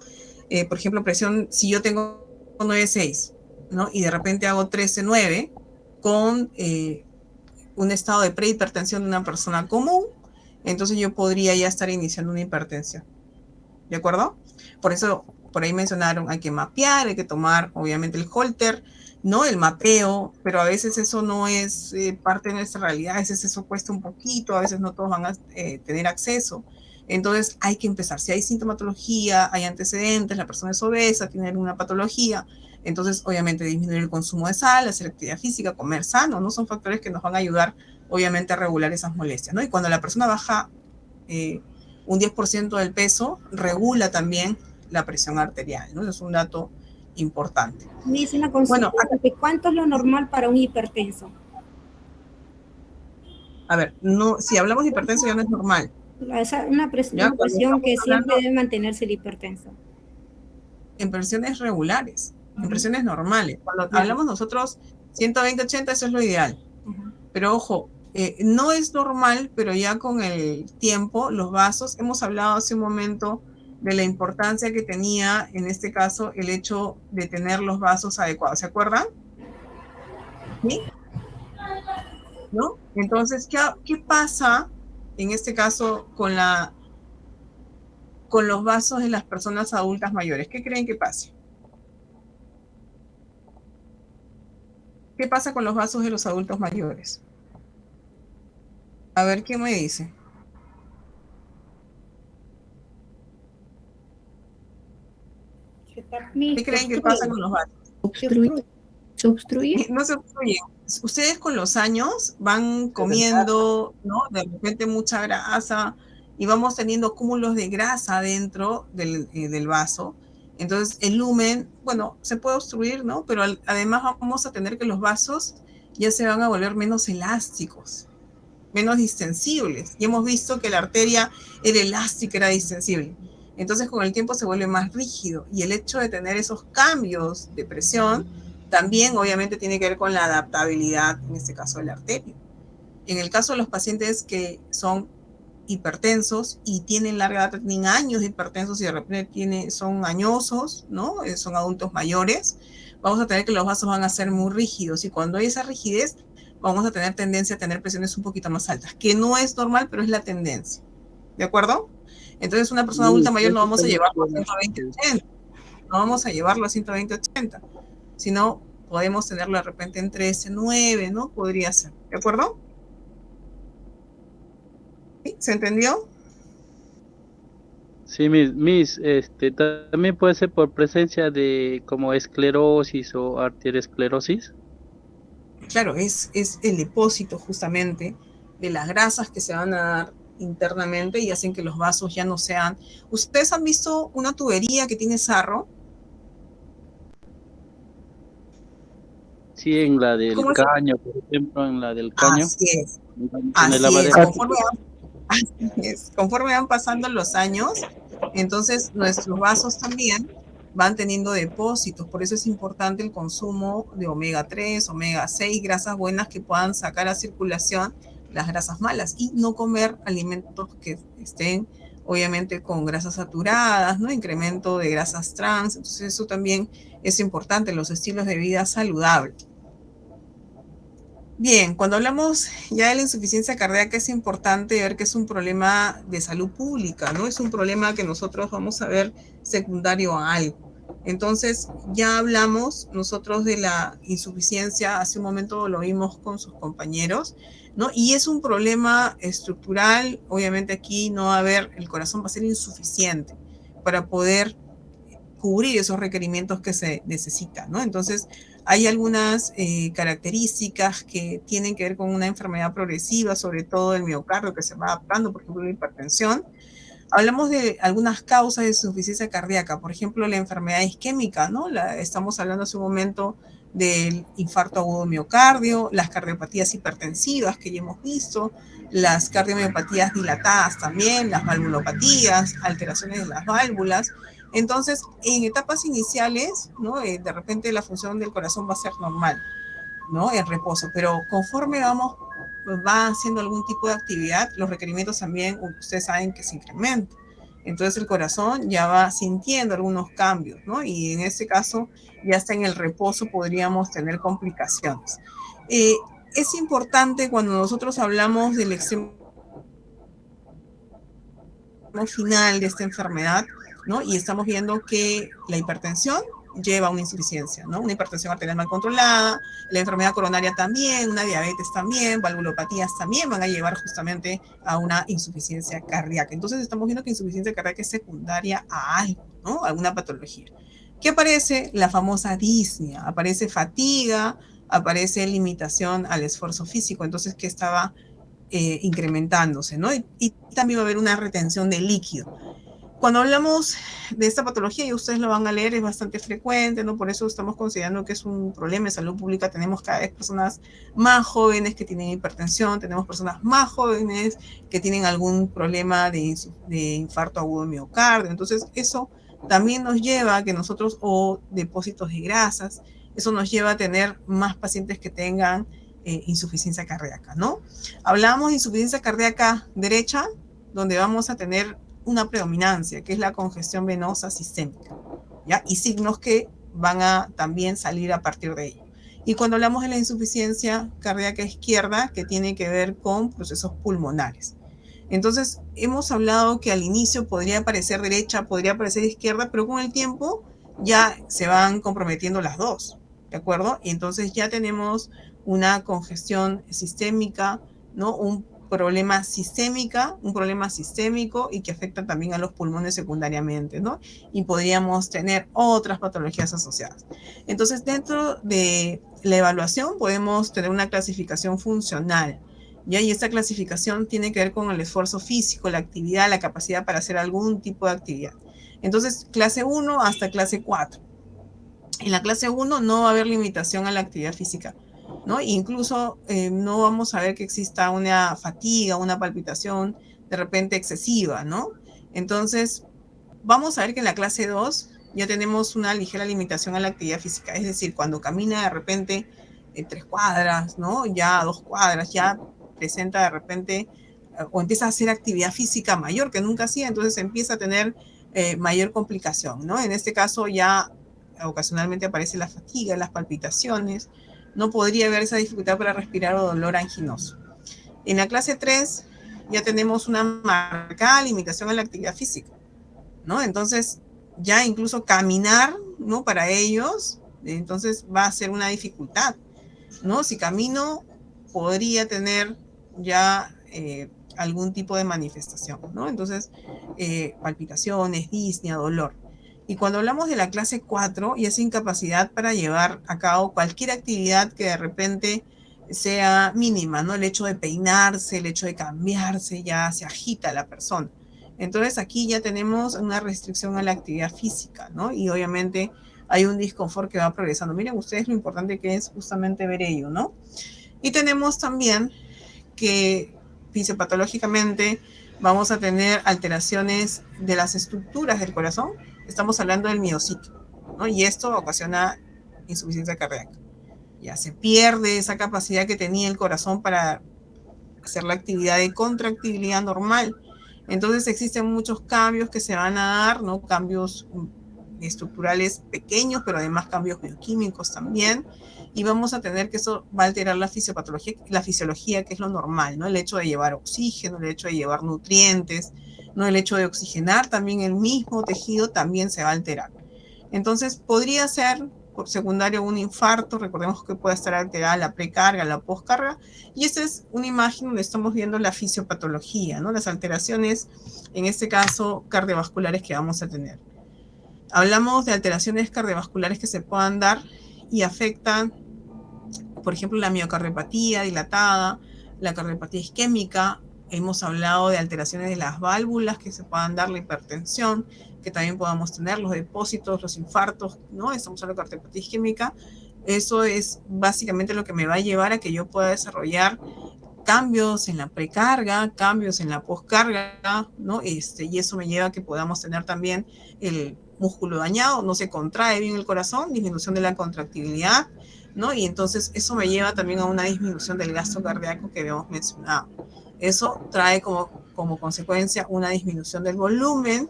Por ejemplo, presión, si yo tengo 9,6, ¿no? Y de repente hago 13,9 con un estado de prehipertensión de una persona común, entonces yo podría ya estar iniciando una hipertensión, ¿de acuerdo? Por eso, por ahí mencionaron, hay que mapear, hay que tomar, obviamente, el Holter, ¿no? El mapeo, pero a veces eso no es parte de nuestra realidad, a veces eso cuesta un poquito, a veces no todos van a tener acceso. Entonces hay que empezar. Si hay sintomatología, hay antecedentes, la persona es obesa, tiene alguna patología, entonces obviamente disminuir el consumo de sal, hacer actividad física, comer sano, ¿no? Son factores que nos van a ayudar, obviamente, a regular esas molestias, ¿no? Y cuando la persona baja un 10% del peso, regula también la presión arterial, ¿no? Eso es un dato importante. Me dice una consulta, Bueno, ¿cuánto es lo normal para un hipertenso? a ver, no, si hablamos de hipertenso ya no es normal. Una Ya cuando presión estamos que hablando siempre debe mantenerse el hipertenso. en presiones regulares, en presiones normales. Cuando Ya. hablamos nosotros 120-80, eso es lo ideal. Ajá. Pero ojo, no es normal, pero ya con el tiempo, los vasos, hemos hablado hace un momento de la importancia que tenía, en este caso, el hecho de tener los vasos adecuados. ¿Se acuerdan? ¿Sí? ¿No? Entonces, ¿qué pasa en este caso con los vasos de las personas adultas mayores? ¿Qué creen que pase? ¿Qué pasa con los vasos de los adultos mayores? A ver, ¿qué me dice? ¿Qué creen que pasa con los vasos? ¿Se obstruye? No se obstruyen. Ustedes con los años van comiendo, ¿no? De repente mucha grasa y vamos teniendo cúmulos de grasa dentro del vaso. Entonces el lumen, bueno, se puede obstruir, ¿no? Pero además vamos a tener que los vasos ya se van a volver menos elásticos, menos distensibles. Y hemos visto que la arteria era elástica, era distensible. Entonces con el tiempo se vuelve más rígido y el hecho de tener esos cambios de presión también obviamente tiene que ver con la adaptabilidad, en este caso de la arteria. En el caso de los pacientes que son hipertensos y tienen larga data, tienen años de hipertensos y de repente son añosos, ¿no? Son adultos mayores, vamos a tener que los vasos van a ser muy rígidos, y cuando hay esa rigidez, vamos a tener tendencia a tener presiones un poquito más altas, que no es normal, pero es la tendencia. ¿De acuerdo? Entonces, una persona adulta mayor no vamos a llevarlo a 120-80, no vamos a llevarlo a 120-80, sino podemos tenerlo de repente en 13-9, ¿no? Podría ser. ¿De acuerdo? ¿Sí? ¿Se entendió? Sí, también puede ser por presencia de como esclerosis o arteriosclerosis. Claro, es el depósito justamente de las grasas que se van a dar internamente y hacen que los vasos ya no sean... ¿Ustedes han visto una tubería que tiene sarro? Sí, en la del ¿Cómo es? caño, por ejemplo, en la del caño. Así es. En el Así es. lavadero. Conforme van pasando los años, entonces nuestros vasos también van teniendo depósitos. Por eso es importante el consumo de omega 3, omega 6, grasas buenas que puedan sacar a circulación las grasas malas, y no comer alimentos que estén obviamente con grasas saturadas, ¿no? Incremento de grasas trans. Entonces eso también es importante, los estilos de vida saludables. Bien, cuando hablamos ya de la insuficiencia cardíaca, es importante ver que es un problema de salud pública, ¿no? Es un problema que nosotros vamos a ver secundario a algo. Entonces, ya hablamos nosotros de la insuficiencia, hace un momento lo vimos con sus compañeros, ¿no? Y es un problema estructural. Obviamente aquí no va a haber, el corazón va a ser insuficiente para poder cubrir esos requerimientos que se necesitan, ¿no? Entonces, hay algunas características que tienen que ver con una enfermedad progresiva, sobre todo el miocardio que se va adaptando, por ejemplo, la hipertensión. Hablamos de algunas causas de insuficiencia cardíaca, por ejemplo, la enfermedad isquémica, ¿no? Estamos hablando hace un momento del infarto agudo de miocardio, las cardiopatías hipertensivas que ya hemos visto, las cardiomiopatías dilatadas también, las valvulopatías, alteraciones de las válvulas. Entonces, en etapas iniciales, ¿no? De repente la función del corazón va a ser normal, ¿no? En reposo, pero conforme va haciendo algún tipo de actividad, los requerimientos también, ustedes saben que se incrementan. Entonces el corazón ya va sintiendo algunos cambios, ¿no? Y en este caso, ya está en el reposo, podríamos tener complicaciones. Es importante cuando nosotros hablamos del extremo final de esta enfermedad, ¿no? Y estamos viendo que la hipertensión lleva a una insuficiencia, ¿no? Una hipertensión arterial mal controlada, la enfermedad coronaria también, una diabetes también, valvulopatías también van a llevar justamente a una insuficiencia cardíaca. Entonces estamos viendo que insuficiencia cardíaca es secundaria a algo, ¿no? Alguna patología. ¿Qué aparece? La famosa disnea. Aparece fatiga, aparece limitación al esfuerzo físico. Entonces, ¿qué estaba incrementándose, ¿no? Y también va a haber una retención de líquido. Cuando hablamos de esta patología, y ustedes lo van a leer, es bastante frecuente, ¿no? Por eso estamos considerando que es un problema de salud pública. Tenemos cada vez personas más jóvenes que tienen hipertensión, tenemos personas más jóvenes que tienen algún problema de infarto agudo de miocardio. Entonces, eso también nos lleva a que nosotros, o depósitos de grasas, eso nos lleva a tener más pacientes que tengan insuficiencia cardíaca, ¿no? Hablamos de insuficiencia cardíaca derecha, donde vamos a tener una predominancia, que es la congestión venosa sistémica, ¿ya? Y signos que van a también salir a partir de ello. Y cuando hablamos de la insuficiencia cardíaca izquierda, que tiene que ver con procesos pulmonares. Entonces, hemos hablado que al inicio podría parecer derecha, podría parecer izquierda, pero con el tiempo ya se van comprometiendo las dos, ¿de acuerdo? Y entonces ya tenemos una congestión sistémica, ¿no? Un problema sistémico y que afecta también a los pulmones secundariamente, ¿no? Y podríamos tener otras patologías asociadas. Entonces, dentro de la evaluación podemos tener una clasificación funcional, ¿ya? Y esta clasificación tiene que ver con el esfuerzo físico, la actividad, la capacidad para hacer algún tipo de actividad. Entonces, clase 1 hasta clase 4. En la clase 1 no va a haber limitación a la actividad física, ¿no? Incluso no vamos a ver que exista una fatiga, una palpitación de repente excesiva, ¿no? Entonces, vamos a ver que en la clase 2 ya tenemos una ligera limitación a la actividad física, es decir, cuando camina de repente 3 cuadras, ¿no? Ya 2 cuadras, ya presenta de repente o empieza a hacer actividad física mayor que nunca hacía, entonces empieza a tener mayor complicación, ¿no? En este caso ya ocasionalmente aparece la fatiga, las palpitaciones, no podría haber esa dificultad para respirar o dolor anginoso. En la clase 3 ya tenemos una marcada limitación a la actividad física, ¿no? Entonces, ya incluso caminar, ¿no? Para ellos, entonces va a ser una dificultad, ¿no? Si camino, podría tener ya algún tipo de manifestación, ¿no? Entonces, palpitaciones, disnea, dolor. Y cuando hablamos de la clase 4, y es incapacidad para llevar a cabo cualquier actividad que de repente sea mínima, ¿no? El hecho de peinarse, el hecho de cambiarse, ya se agita la persona. Entonces aquí ya tenemos una restricción a la actividad física, ¿no? Y obviamente hay un disconfort que va progresando. Miren ustedes lo importante que es justamente ver ello, ¿no? Y tenemos también que fisiopatológicamente vamos a tener alteraciones de las estructuras del corazón. Estamos hablando del miocito, ¿no? Y esto ocasiona insuficiencia cardíaca. Ya se pierde esa capacidad que tenía el corazón para hacer la actividad de contractibilidad normal. Entonces existen muchos cambios que se van a dar, ¿no? Cambios estructurales pequeños, pero además cambios bioquímicos también. Y vamos a tener que eso va a alterar la fisiología, que es lo normal, ¿no? El hecho de llevar oxígeno, el hecho de llevar nutrientes, ¿no? El hecho de oxigenar también el mismo tejido también se va a alterar. Entonces podría ser por secundario un infarto. Recordemos que puede estar alterada la precarga, la poscarga, y esta es una imagen donde estamos viendo la fisiopatología, ¿no? Las alteraciones, en este caso cardiovasculares que vamos a tener. Hablamos de alteraciones cardiovasculares que se puedan dar y afectan, por ejemplo, la miocardiopatía dilatada, la cardiopatía isquémica. Hemos hablado de alteraciones de las válvulas que se puedan dar, la hipertensión, que también podamos tener, los depósitos, los infartos, ¿no? Estamos hablando de cardiopatía isquémica. Eso es básicamente lo que me va a llevar a que yo pueda desarrollar cambios en la precarga, cambios en la poscarga, ¿no? Y eso me lleva a que podamos tener también el músculo dañado, no se contrae bien el corazón, disminución de la contractibilidad, ¿no? Y entonces eso me lleva también a una disminución del gasto cardíaco que habíamos mencionado. Eso trae como consecuencia una disminución del volumen.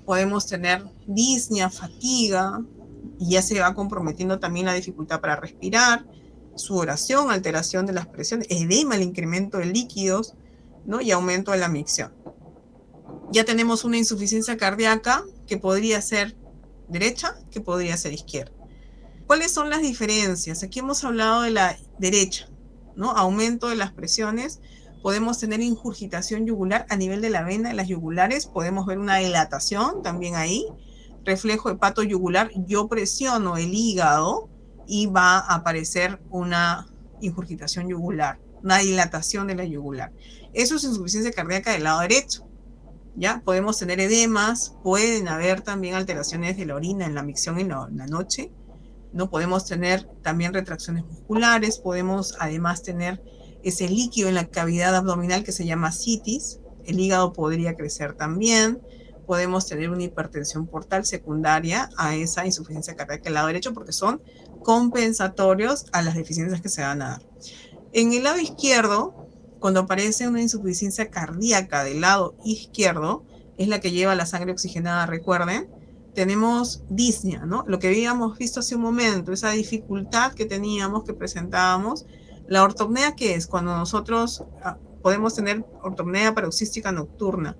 Podemos tener disnea, fatiga, y ya se va comprometiendo también la dificultad para respirar, sudoración, alteración de las presiones, edema, el incremento de líquidos, ¿no? Y aumento de la micción. Ya tenemos una insuficiencia cardíaca que podría ser derecha, que podría ser izquierda. ¿Cuáles son las diferencias? Aquí hemos hablado de la derecha, ¿no? Aumento de las presiones. Podemos tener ingurgitación yugular a nivel de la vena de las yugulares. Podemos ver una dilatación también ahí. Reflejo hepatoyugular. Yo presiono el hígado y va a aparecer una ingurgitación yugular, una dilatación de la yugular. Eso es insuficiencia cardíaca del lado derecho. ¿Ya? Podemos tener edemas, pueden haber también alteraciones de la orina en la micción en la noche, ¿no? Podemos tener también retracciones musculares, podemos además tener ese líquido en la cavidad abdominal que se llama ascitis, el hígado podría crecer también, podemos tener una hipertensión portal secundaria a esa insuficiencia cardíaca del lado derecho porque son compensatorios a las deficiencias que se van a dar. En el lado izquierdo, cuando aparece una insuficiencia cardíaca del lado izquierdo, es la que lleva la sangre oxigenada, recuerden, tenemos disnea, ¿no? Lo que habíamos visto hace un momento, esa dificultad que teníamos, que presentábamos. La ortopnea, ¿qué es? Cuando nosotros podemos tener ortopnea paroxística nocturna,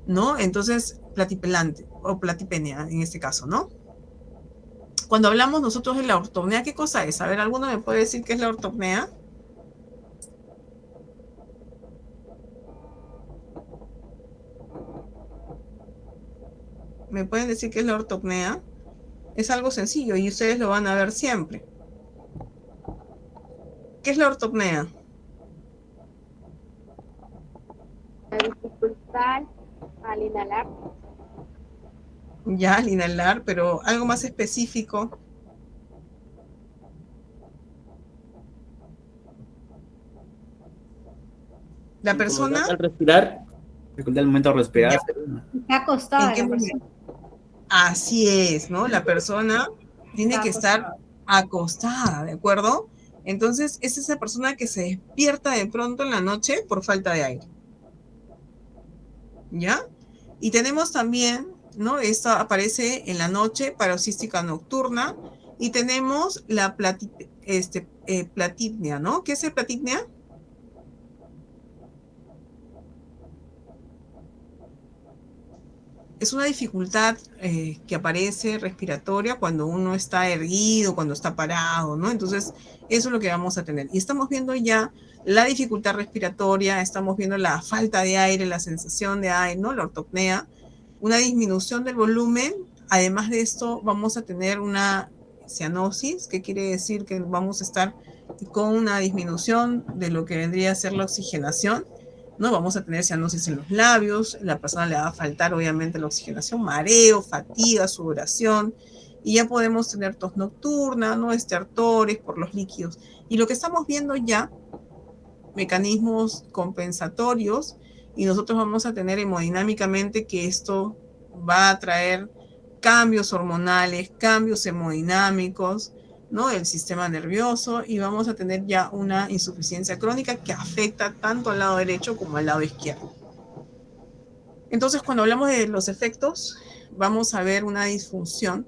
¿no? Entonces, platipelante o platipenia en este caso, ¿no? Cuando hablamos nosotros de la ortopnea, ¿qué cosa es? A ver, ¿alguno me puede decir qué es la ortopnea? ¿Me pueden decir qué es la ortopnea? Es algo sencillo y ustedes lo van a ver siempre. ¿Qué es la ortopnea? La dificultad al inhalar. Ya, al inhalar, pero algo más específico. La persona... Al respirar, dificultad al momento de respirar. Está acostada. ¿En qué momento? Así es, ¿no? La persona tiene que estar acostada, ¿de acuerdo? Entonces, es esa persona que se despierta de pronto en la noche por falta de aire. ¿Ya? Y tenemos también ¿no? Esta aparece en la noche, paroxística nocturna, y tenemos la platipnia, ¿no? ¿Qué es el platipnia? Es una dificultad que aparece respiratoria cuando uno está erguido, cuando está parado, ¿no? Entonces, eso es lo que vamos a tener. Y estamos viendo ya la dificultad respiratoria, estamos viendo la falta de aire, la sensación de aire, ¿no? La ortopnea, una disminución del volumen. Además de esto, vamos a tener una cianosis, que quiere decir que vamos a estar con una disminución de lo que vendría a ser la oxigenación, ¿no? Vamos a tener cianosis en los labios, la persona le va a faltar obviamente la oxigenación, mareo, fatiga, sudoración, y ya podemos tener tos nocturna, ¿no? Estertores por los líquidos. Y lo que estamos viendo ya, mecanismos compensatorios, y nosotros vamos a tener hemodinámicamente que esto va a traer cambios hormonales, cambios hemodinámicos, ¿no? El sistema nervioso, y vamos a tener ya una insuficiencia crónica que afecta tanto al lado derecho como al lado izquierdo. Entonces, cuando hablamos de los efectos, vamos a ver una disfunción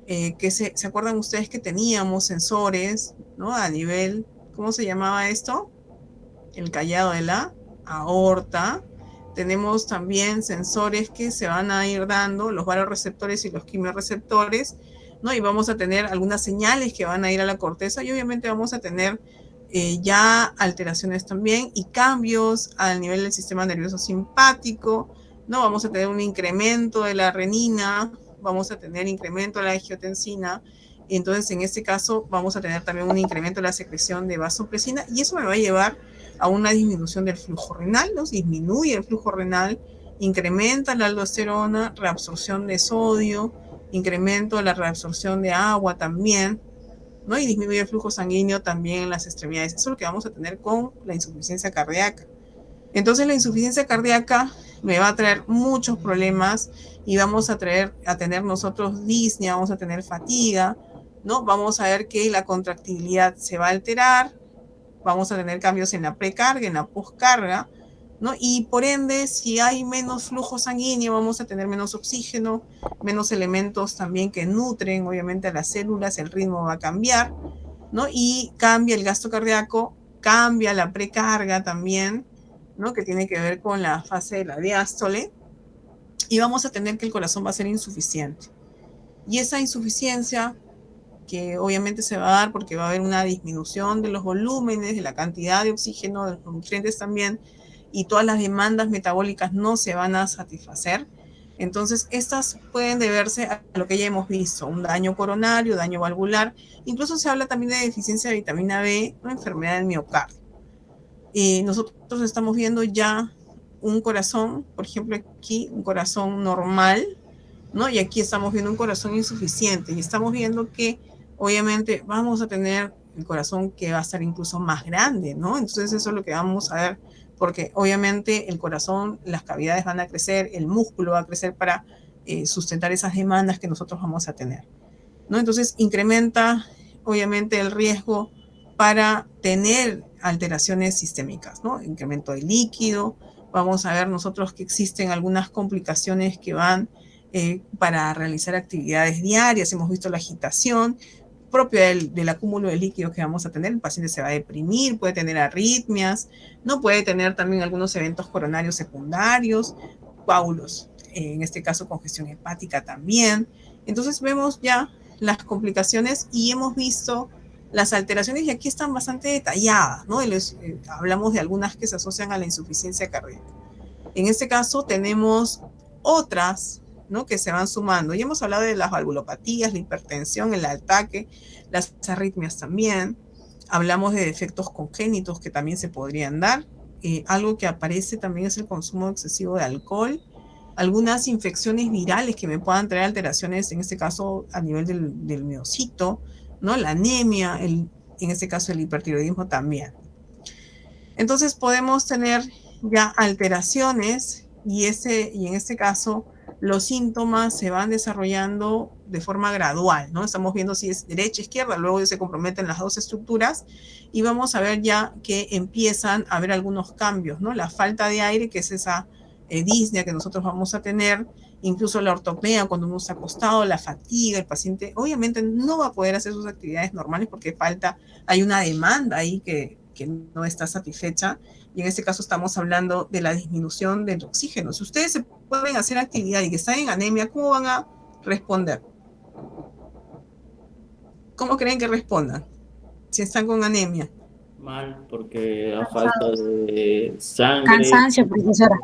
que ¿se acuerdan ustedes que teníamos sensores, ¿no? A nivel, ¿cómo se llamaba esto? El callado de la aorta. Tenemos también sensores que se van a ir dando, los varoreceptores y los quimiorreceptores, ¿no? Y vamos a tener algunas señales que van a ir a la corteza, y obviamente vamos a tener ya alteraciones también y cambios al nivel del sistema nervioso simpático, ¿no? Vamos a tener un incremento de la renina, vamos a tener incremento de la angiotensina, y entonces en este caso vamos a tener también un incremento de la secreción de vasopresina, y eso me va a llevar a una disminución del flujo renal, ¿no? Disminuye el flujo renal, incrementa la aldosterona, reabsorción de sodio, incremento de la reabsorción de agua también, ¿no? Y disminuye el flujo sanguíneo también en las extremidades. Eso es lo que vamos a tener con la insuficiencia cardíaca. Entonces la insuficiencia cardíaca me va a traer muchos problemas, y vamos a tener nosotros disnea, vamos a tener fatiga, ¿no? Vamos a ver que la contractibilidad se va a alterar, vamos a tener cambios en la precarga, en la poscarga, ¿no? Y por ende, si hay menos flujo sanguíneo, vamos a tener menos oxígeno, menos elementos también que nutren, obviamente, a las células, el ritmo va a cambiar, ¿no? Y cambia el gasto cardíaco, cambia la precarga también, ¿no? Que tiene que ver con la fase de la diástole, y vamos a tener que el corazón va a ser insuficiente. Y esa insuficiencia, que obviamente se va a dar porque va a haber una disminución de los volúmenes, de la cantidad de oxígeno, de los nutrientes también, y todas las demandas metabólicas no se van a satisfacer. Entonces, estas pueden deberse a lo que ya hemos visto, un daño coronario, daño valvular, incluso se habla también de deficiencia de vitamina B, una enfermedad del miocardio. Nosotros estamos viendo ya un corazón, por ejemplo aquí, un corazón normal, ¿no? Y aquí estamos viendo un corazón insuficiente, y estamos viendo que obviamente vamos a tener el corazón que va a estar incluso más grande, ¿no? Entonces eso es lo que vamos a ver, porque obviamente el corazón, las cavidades van a crecer, el músculo va a crecer para sustentar esas demandas que nosotros vamos a tener, ¿no? Entonces incrementa obviamente el riesgo para tener alteraciones sistémicas, ¿no? Incremento de líquido, vamos a ver nosotros que existen algunas complicaciones que van para realizar actividades diarias, hemos visto la agitación propia del acúmulo de líquidos que vamos a tener, el paciente se va a deprimir, puede tener arritmias, no puede tener también algunos eventos coronarios secundarios, coágulos, en este caso congestión hepática también. Entonces vemos ya las complicaciones y hemos visto las alteraciones, y aquí están bastante detalladas, ¿no? Hablamos de algunas que se asocian a la insuficiencia cardíaca. En este caso tenemos otras, ¿no? Que se van sumando. Ya hemos hablado de las valvulopatías, la hipertensión, el ataque, las arritmias también. Hablamos de defectos congénitos que también se podrían dar. Algo que aparece también es el consumo excesivo de alcohol. Algunas infecciones virales que me puedan traer alteraciones, en este caso a nivel del miocito, ¿no? La anemia, en este caso el hipertiroidismo también. Entonces podemos tener ya alteraciones, y en este caso los síntomas se van desarrollando de forma gradual, ¿no? Estamos viendo si es derecha, izquierda, luego se comprometen las dos estructuras, y vamos a ver ya que empiezan a haber algunos cambios, ¿no? La falta de aire, que es esa disnea que nosotros vamos a tener, incluso la ortopnea cuando uno está acostado, la fatiga, el paciente obviamente no va a poder hacer sus actividades normales porque hay una demanda ahí que no está satisfecha, y en este caso estamos hablando de la disminución del oxígeno. Si ustedes se pueden hacer actividad y que están en anemia, ¿cómo van a responder? ¿Cómo creen que respondan si están con anemia? Mal, porque a falta de sangre. Cansancio, profesora.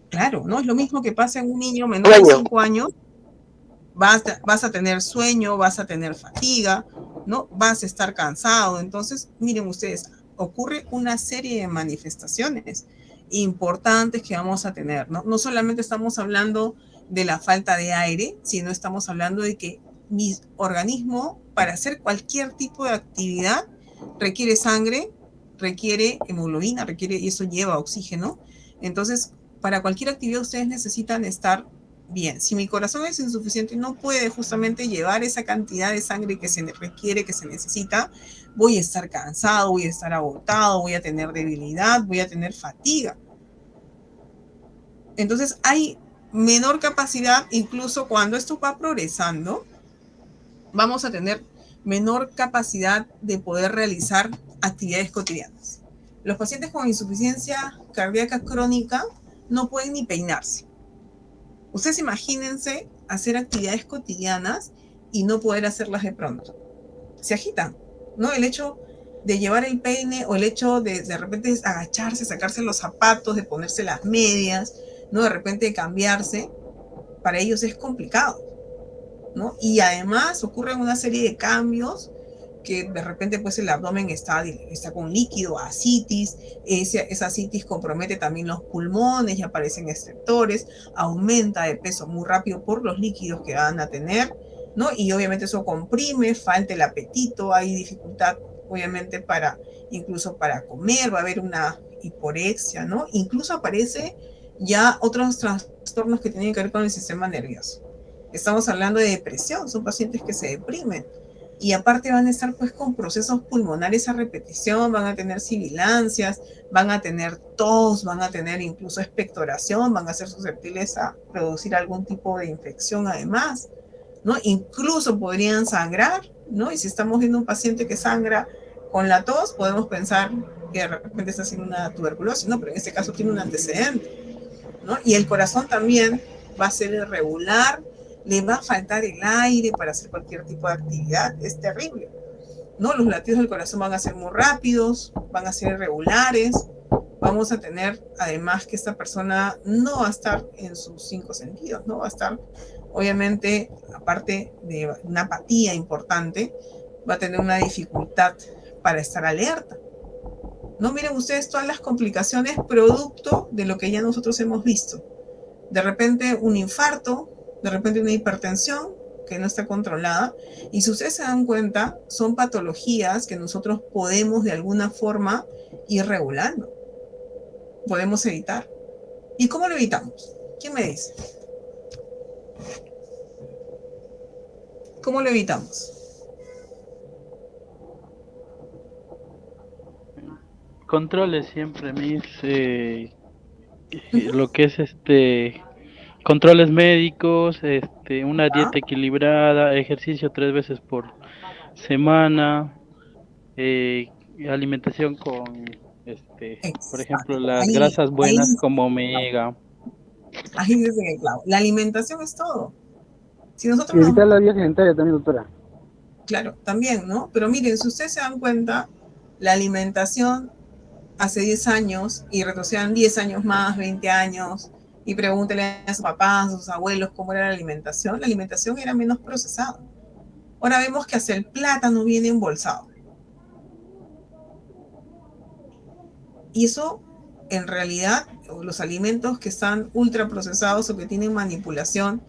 Claro, ¿no? Es lo mismo que pasa en un niño menor de 5 años. Vas a tener sueño, vas a tener fatiga, ¿no? Vas a estar cansado. Entonces, miren ustedes, ocurre una serie de manifestaciones importantes que vamos a tener, ¿no? No solamente estamos hablando de la falta de aire, sino estamos hablando de que mi organismo, para hacer cualquier tipo de actividad, requiere sangre, requiere hemoglobina, y eso lleva oxígeno. Entonces, para cualquier actividad ustedes necesitan estar bien. Si mi corazón es insuficiente, no puede justamente llevar esa cantidad de sangre que se requiere, que se necesita, voy a estar cansado, voy a estar agotado, voy a tener debilidad, voy a tener fatiga. Entonces, hay menor capacidad, incluso cuando esto va progresando, vamos a tener menor capacidad de poder realizar actividades cotidianas. Los pacientes con insuficiencia cardíaca crónica no pueden ni peinarse. Ustedes imagínense hacer actividades cotidianas y no poder hacerlas de pronto. Se agitan, ¿no? El hecho de llevar el peine o el hecho de repente agacharse, sacarse los zapatos, de ponerse las medias, ¿no? De repente de cambiarse, para ellos es complicado, ¿no? Y además ocurren una serie de cambios que de repente pues el abdomen está con líquido, ascitis, esa ascitis compromete también los pulmones y aparecen estertores, aumenta de peso muy rápido por los líquidos que van a tener, ¿no? Y obviamente eso comprime, falta el apetito, hay dificultad obviamente incluso para comer, va a haber una hiporexia, ¿no? Incluso aparece ya otros trastornos que tienen que ver con el sistema nervioso. Estamos hablando de depresión, son pacientes que se deprimen. Y aparte van a estar pues con procesos pulmonares a repetición, van a tener sibilancias, van a tener tos, van a tener incluso expectoración, van a ser susceptibles a producir algún tipo de infección además, ¿no? Incluso podrían sangrar, ¿no? Y si estamos viendo un paciente que sangra con la tos, podemos pensar que de repente está haciendo una tuberculosis, ¿no? Pero en este caso tiene un antecedente, ¿no? Y el corazón también va a ser irregular, le va a faltar el aire para hacer cualquier tipo de actividad, es terrible, ¿no? Los latidos del corazón van a ser muy rápidos, van a ser irregulares, vamos a tener además que esta persona no va a estar en sus 5 sentidos, ¿no? Va a estar, obviamente, aparte de una apatía importante, va a tener una dificultad para estar alerta, ¿no? Miren ustedes todas las complicaciones producto de lo que ya nosotros hemos visto. De repente un infarto, de repente una hipertensión que no está controlada, y si ustedes se dan cuenta, son patologías que nosotros podemos de alguna forma ir regulando, podemos evitar. ¿Y cómo lo evitamos? ¿Quién me dice? ¿Cómo lo evitamos? Controles siempre, lo que es controles médicos, una dieta equilibrada, ejercicio 3 veces por semana, alimentación con, por ejemplo, las grasas buenas como omega. Ahí dicen el clavo. La alimentación es todo. Si nosotros y evitar la vida sedentaria también, doctora. Claro, también, ¿no? Pero miren, si ustedes se dan cuenta, la alimentación hace 10 años y retrocedan 10 años más, 20 años, y pregúntenle a sus papás, a sus abuelos cómo era la alimentación era menos procesada. Ahora vemos que hasta el plátano viene embolsado. Y eso, en realidad, los alimentos que están ultraprocesados o que tienen manipulación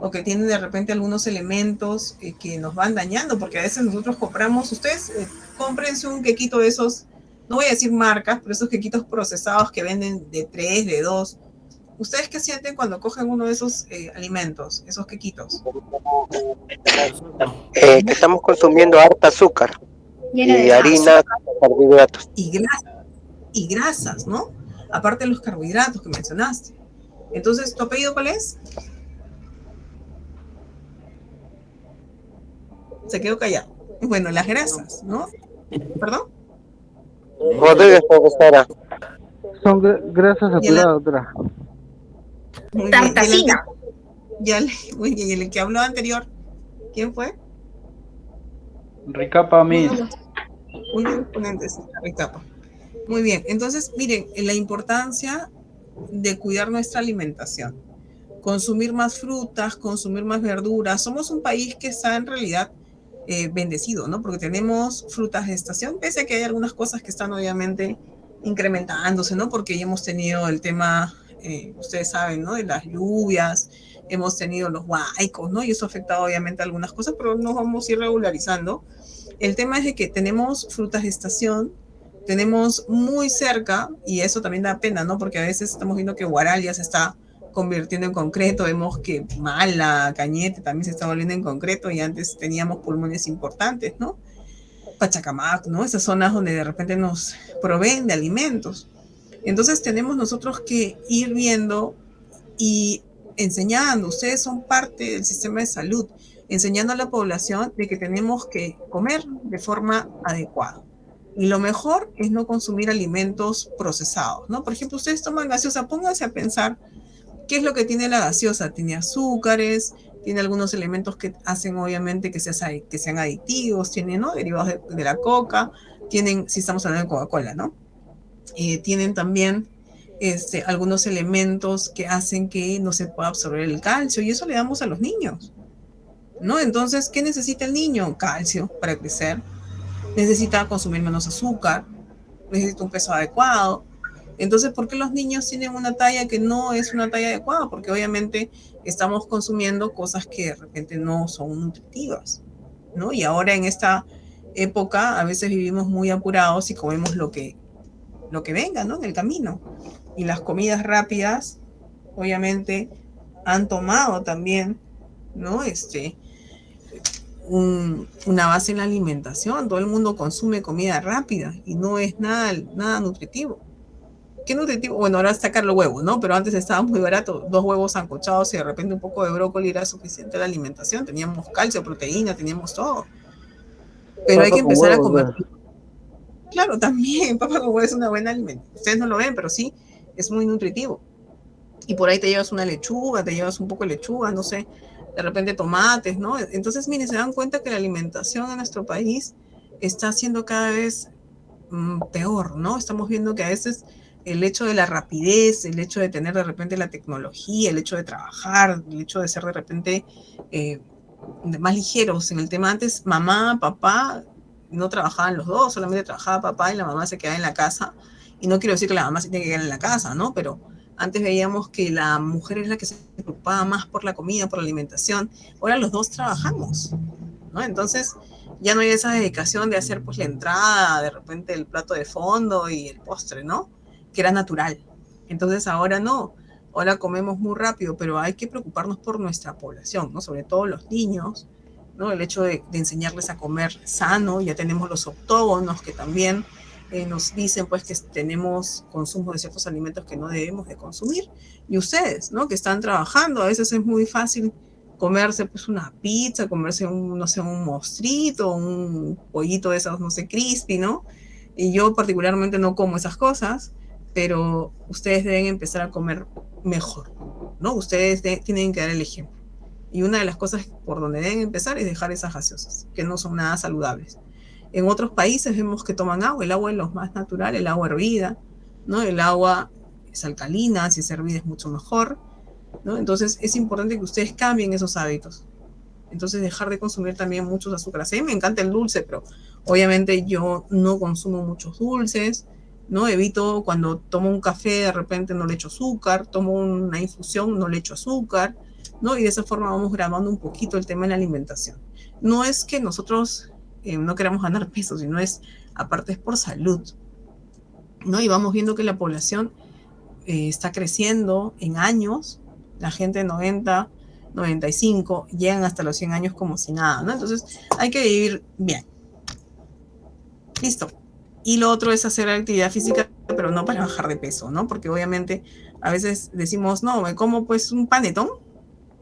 o que tienen de repente algunos elementos que nos van dañando, porque a veces nosotros compramos, ustedes cómprense un quequito de esos, no voy a decir marcas, pero esos quequitos procesados que venden de 3, de 2. ¿Ustedes qué sienten cuando cogen uno de esos alimentos, esos quequitos? Que estamos consumiendo harta azúcar y harina, carbohidratos. Y grasas, ¿no? Aparte de los carbohidratos que mencionaste. Entonces, ¿tu apellido cuál es? Se quedó callado. Bueno, las grasas, ¿no? ¿Perdón? Rodríguez, profesora. Son grasas saturadas, doctora. Muy bien. Tartacina. Muy bien, y el que habló anterior, ¿quién fue? Ricapa Miss. Uno de los ponentes, Ricapa. Muy bien, entonces miren, la importancia de cuidar nuestra alimentación, consumir más frutas, consumir más verduras. Somos un país que está en realidad bendecido, ¿no? Porque tenemos frutas de estación, pese a que hay algunas cosas que están obviamente incrementándose, ¿no? Porque ya hemos tenido el tema, ustedes saben, ¿no? De las lluvias, hemos tenido los huaicos, ¿no? Y eso ha afectado obviamente a algunas cosas, pero nos vamos a ir regularizando. El tema es de que tenemos frutas de estación, tenemos muy cerca, y eso también da pena, ¿no? Porque a veces estamos viendo que Huaral ya se está convirtiendo en concreto, vemos que Mala, Cañete también se está volviendo en concreto, y antes teníamos pulmones importantes, ¿no? Pachacamac, ¿no? Esas zonas donde de repente nos proveen de alimentos. Entonces tenemos nosotros que ir viendo y enseñando, ustedes son parte del sistema de salud, enseñando a la población de que tenemos que comer de forma adecuada. Y lo mejor es no consumir alimentos procesados, ¿no? Por ejemplo, ustedes toman gaseosa, pónganse a pensar qué es lo que tiene la gaseosa. Tiene azúcares, tiene algunos elementos que hacen obviamente que sean adictivos, tiene, ¿no? Derivados de la coca, tienen, si estamos hablando de Coca-Cola, ¿no? Tienen también algunos elementos que hacen que no se pueda absorber el calcio, y eso le damos a los niños, ¿no? Entonces, ¿qué necesita el niño? Calcio para crecer, necesita consumir menos azúcar, necesita un peso adecuado. Entonces, ¿por qué los niños tienen una talla que no es una talla adecuada? Porque obviamente estamos consumiendo cosas que de repente no son nutritivas, ¿no? Y ahora en esta época a veces vivimos muy apurados y comemos lo que venga, ¿no? En el camino. Y las comidas rápidas, obviamente, han tomado también, ¿no? Una base en la alimentación. Todo el mundo consume comida rápida y no es nada nutritivo. ¿Qué nutritivo? Bueno, ahora sacar los huevos, ¿no? Pero antes estaba muy barato, 2 huevos sancochados y de repente un poco de brócoli era suficiente la alimentación. Teníamos calcio, proteína, teníamos todo. Pero hay que empezar a comer. Claro, también, papa con huevo es una buena alimentación. Ustedes no lo ven, pero sí, es muy nutritivo. Y por ahí te llevas una lechuga, te llevas un poco de lechuga, no sé, de repente tomates, ¿no? Entonces, miren, se dan cuenta que la alimentación en nuestro país está siendo cada vez peor, ¿no? Estamos viendo que a veces el hecho de la rapidez, el hecho de tener de repente la tecnología, el hecho de trabajar, el hecho de ser de repente más ligeros en el tema. Antes, mamá, papá, no trabajaban los dos, solamente trabajaba papá y la mamá se quedaba en la casa. Y no quiero decir que la mamá se tiene que quedar en la casa, ¿no? Pero antes veíamos que la mujer es la que se preocupaba más por la comida, por la alimentación. Ahora los dos trabajamos, ¿no? Entonces ya no hay esa dedicación de hacer pues la entrada, de repente el plato de fondo y el postre, ¿no? Que era natural. Entonces ahora no, ahora comemos muy rápido, pero hay que preocuparnos por nuestra población, ¿no? Sobre todo los niños, ¿no? El hecho de enseñarles a comer sano. Ya tenemos los octógonos que también nos dicen pues que tenemos consumo de ciertos alimentos que no debemos de consumir. Y ustedes, ¿no? Que están trabajando, a veces es muy fácil comerse pues una pizza, comerse no sé, un mostrito, un pollito de esos, no sé, crispy, ¿no? Y yo particularmente no como esas cosas, pero ustedes deben empezar a comer mejor, ¿no? Ustedes tienen que dar el ejemplo. Y una de las cosas por donde deben empezar es dejar esas gaseosas, que no son nada saludables. En otros países vemos que toman agua, el agua es lo más natural, el agua hervida, ¿no? El agua es alcalina, si es hervida es mucho mejor, ¿no? Entonces es importante que ustedes cambien esos hábitos. Entonces dejar de consumir también muchos azúcares. A mí me encanta el dulce, pero obviamente yo no consumo muchos dulces, ¿no? Evito cuando tomo un café, de repente no le echo azúcar, tomo una infusión, no le echo azúcar, ¿no? Y de esa forma vamos grabando un poquito el tema de la alimentación. No es que nosotros no queramos ganar peso, sino aparte es por salud, ¿no? Y vamos viendo que la población está creciendo en años, la gente de 90, 95, llegan hasta los 100 años como si nada, ¿no? Entonces hay que vivir bien. Listo. Y lo otro es hacer actividad física, pero no para bajar de peso, ¿no? Porque obviamente a veces decimos, no, me como pues un panetón,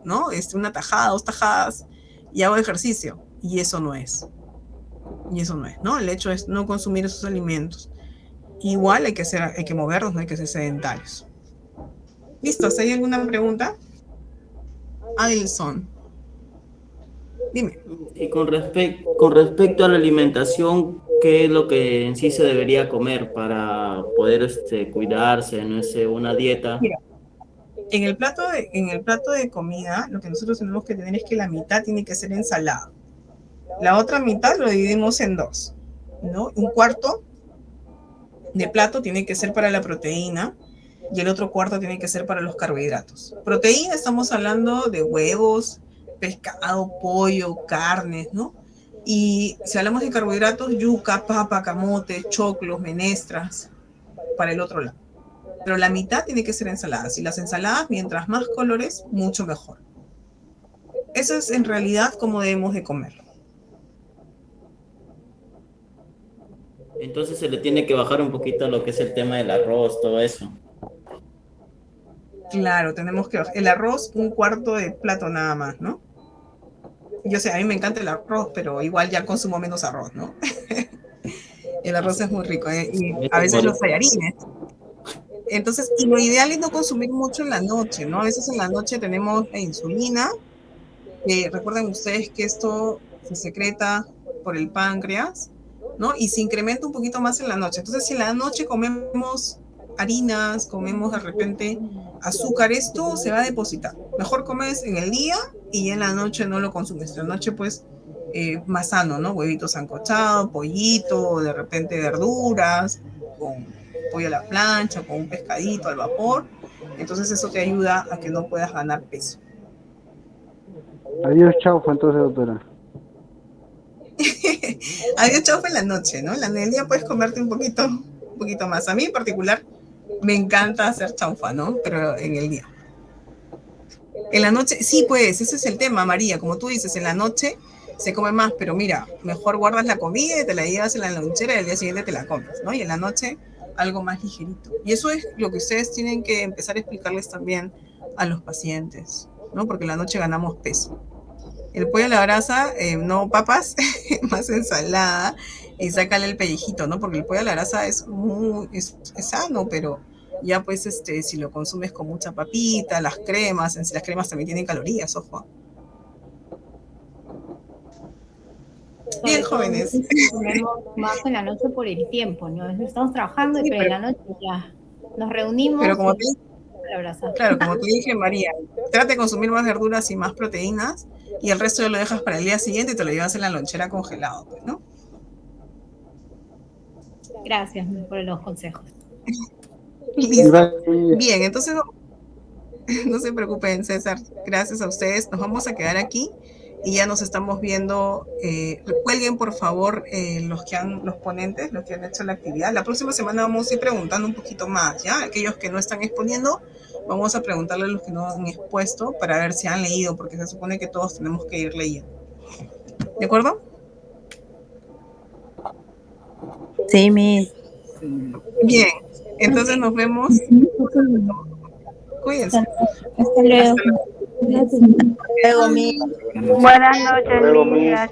¿no? Una tajada, 2 tajadas y hago ejercicio. y eso no es. Y eso no es, ¿no? El hecho es no consumir esos alimentos. Igual hay que movernos, no hay que ser sedentarios. ¿Listo? ¿Hay alguna pregunta? Adelson. Dime. Y con respecto a la alimentación, ¿qué es lo que en sí se debería comer para poder cuidarse, no sé, una dieta? Mira, en el plato de comida, lo que nosotros tenemos que tener es que la mitad tiene que ser ensalada. La otra mitad lo dividimos en dos, ¿no? Un cuarto de plato tiene que ser para la proteína y el otro cuarto tiene que ser para los carbohidratos. Proteína, estamos hablando de huevos, pescado, pollo, carnes, ¿no? Y si hablamos de carbohidratos, yuca, papa, camote, choclos, menestras, para el otro lado. Pero la mitad tiene que ser ensaladas. Y las ensaladas, mientras más colores, mucho mejor. Eso es en realidad cómo debemos de comer. Entonces se le tiene que bajar un poquito lo que es el tema del arroz, todo eso. Claro, tenemos que... El arroz, un cuarto de plato nada más, ¿no? Yo sé, a mí me encanta el arroz, pero igual ya consumo menos arroz, ¿no? El arroz es muy rico, ¿eh? Y a veces los tallarines. Entonces, y lo ideal es no consumir mucho en la noche, ¿no? A veces en la noche tenemos la insulina, que recuerden ustedes que esto se secreta por el páncreas, ¿no? Y se incrementa un poquito más en la noche. Entonces, si en la noche comemos harinas, comemos de repente azúcar, esto se va a depositar. Mejor comes en el día y en la noche no lo consumes. En la noche, pues, más sano, ¿no? Huevitos sancochados, pollito, de repente verduras, con pollo a la plancha, con un pescadito al vapor. Entonces eso te ayuda a que no puedas ganar peso. Adiós, chaufa, entonces, doctora. Adiós, chaufa en la noche, ¿no? En el día puedes comerte un poquito más. A mí en particular me encanta hacer chaufa, ¿no? Pero en el día. En la noche, sí, pues, ese es el tema, María. Como tú dices, en la noche se come más, pero mira, mejor guardas la comida y te la llevas en la lonchera y al día siguiente te la comes, ¿no? Y en la noche algo más ligerito. Y eso es lo que ustedes tienen que empezar a explicarles también a los pacientes, ¿no? Porque en la noche ganamos peso. El pollo a la brasa, no papas, más ensalada, y sácale el pellejito, ¿no? Porque el pollo a la brasa es sano, pero ya pues si lo consumes con mucha papita, las cremas también tienen calorías, ojo. Bien, jóvenes. Comemos más en la noche por el tiempo, ¿no? Estamos trabajando, sí, pero en la noche ya nos reunimos. Pero como te dije, María, trata de consumir más verduras y más proteínas y el resto lo dejas para el día siguiente y te lo llevas en la lonchera congelado, pues, ¿no? Gracias por los consejos. Listo. Bien, entonces no se preocupen, César. Gracias a ustedes. Nos vamos a quedar aquí y ya nos estamos viendo. Cuelguen, por favor, los ponentes, los que han hecho la actividad. La próxima semana vamos a ir preguntando un poquito más, ¿ya? Aquellos que no están exponiendo, vamos a preguntarle a los que no han expuesto para ver si han leído, porque se supone que todos tenemos que ir leyendo. ¿De acuerdo? Sí, mi. Bien, entonces nos vemos. Cuídense. Hasta luego. Hasta luego, mi. Buenas noches, niñas.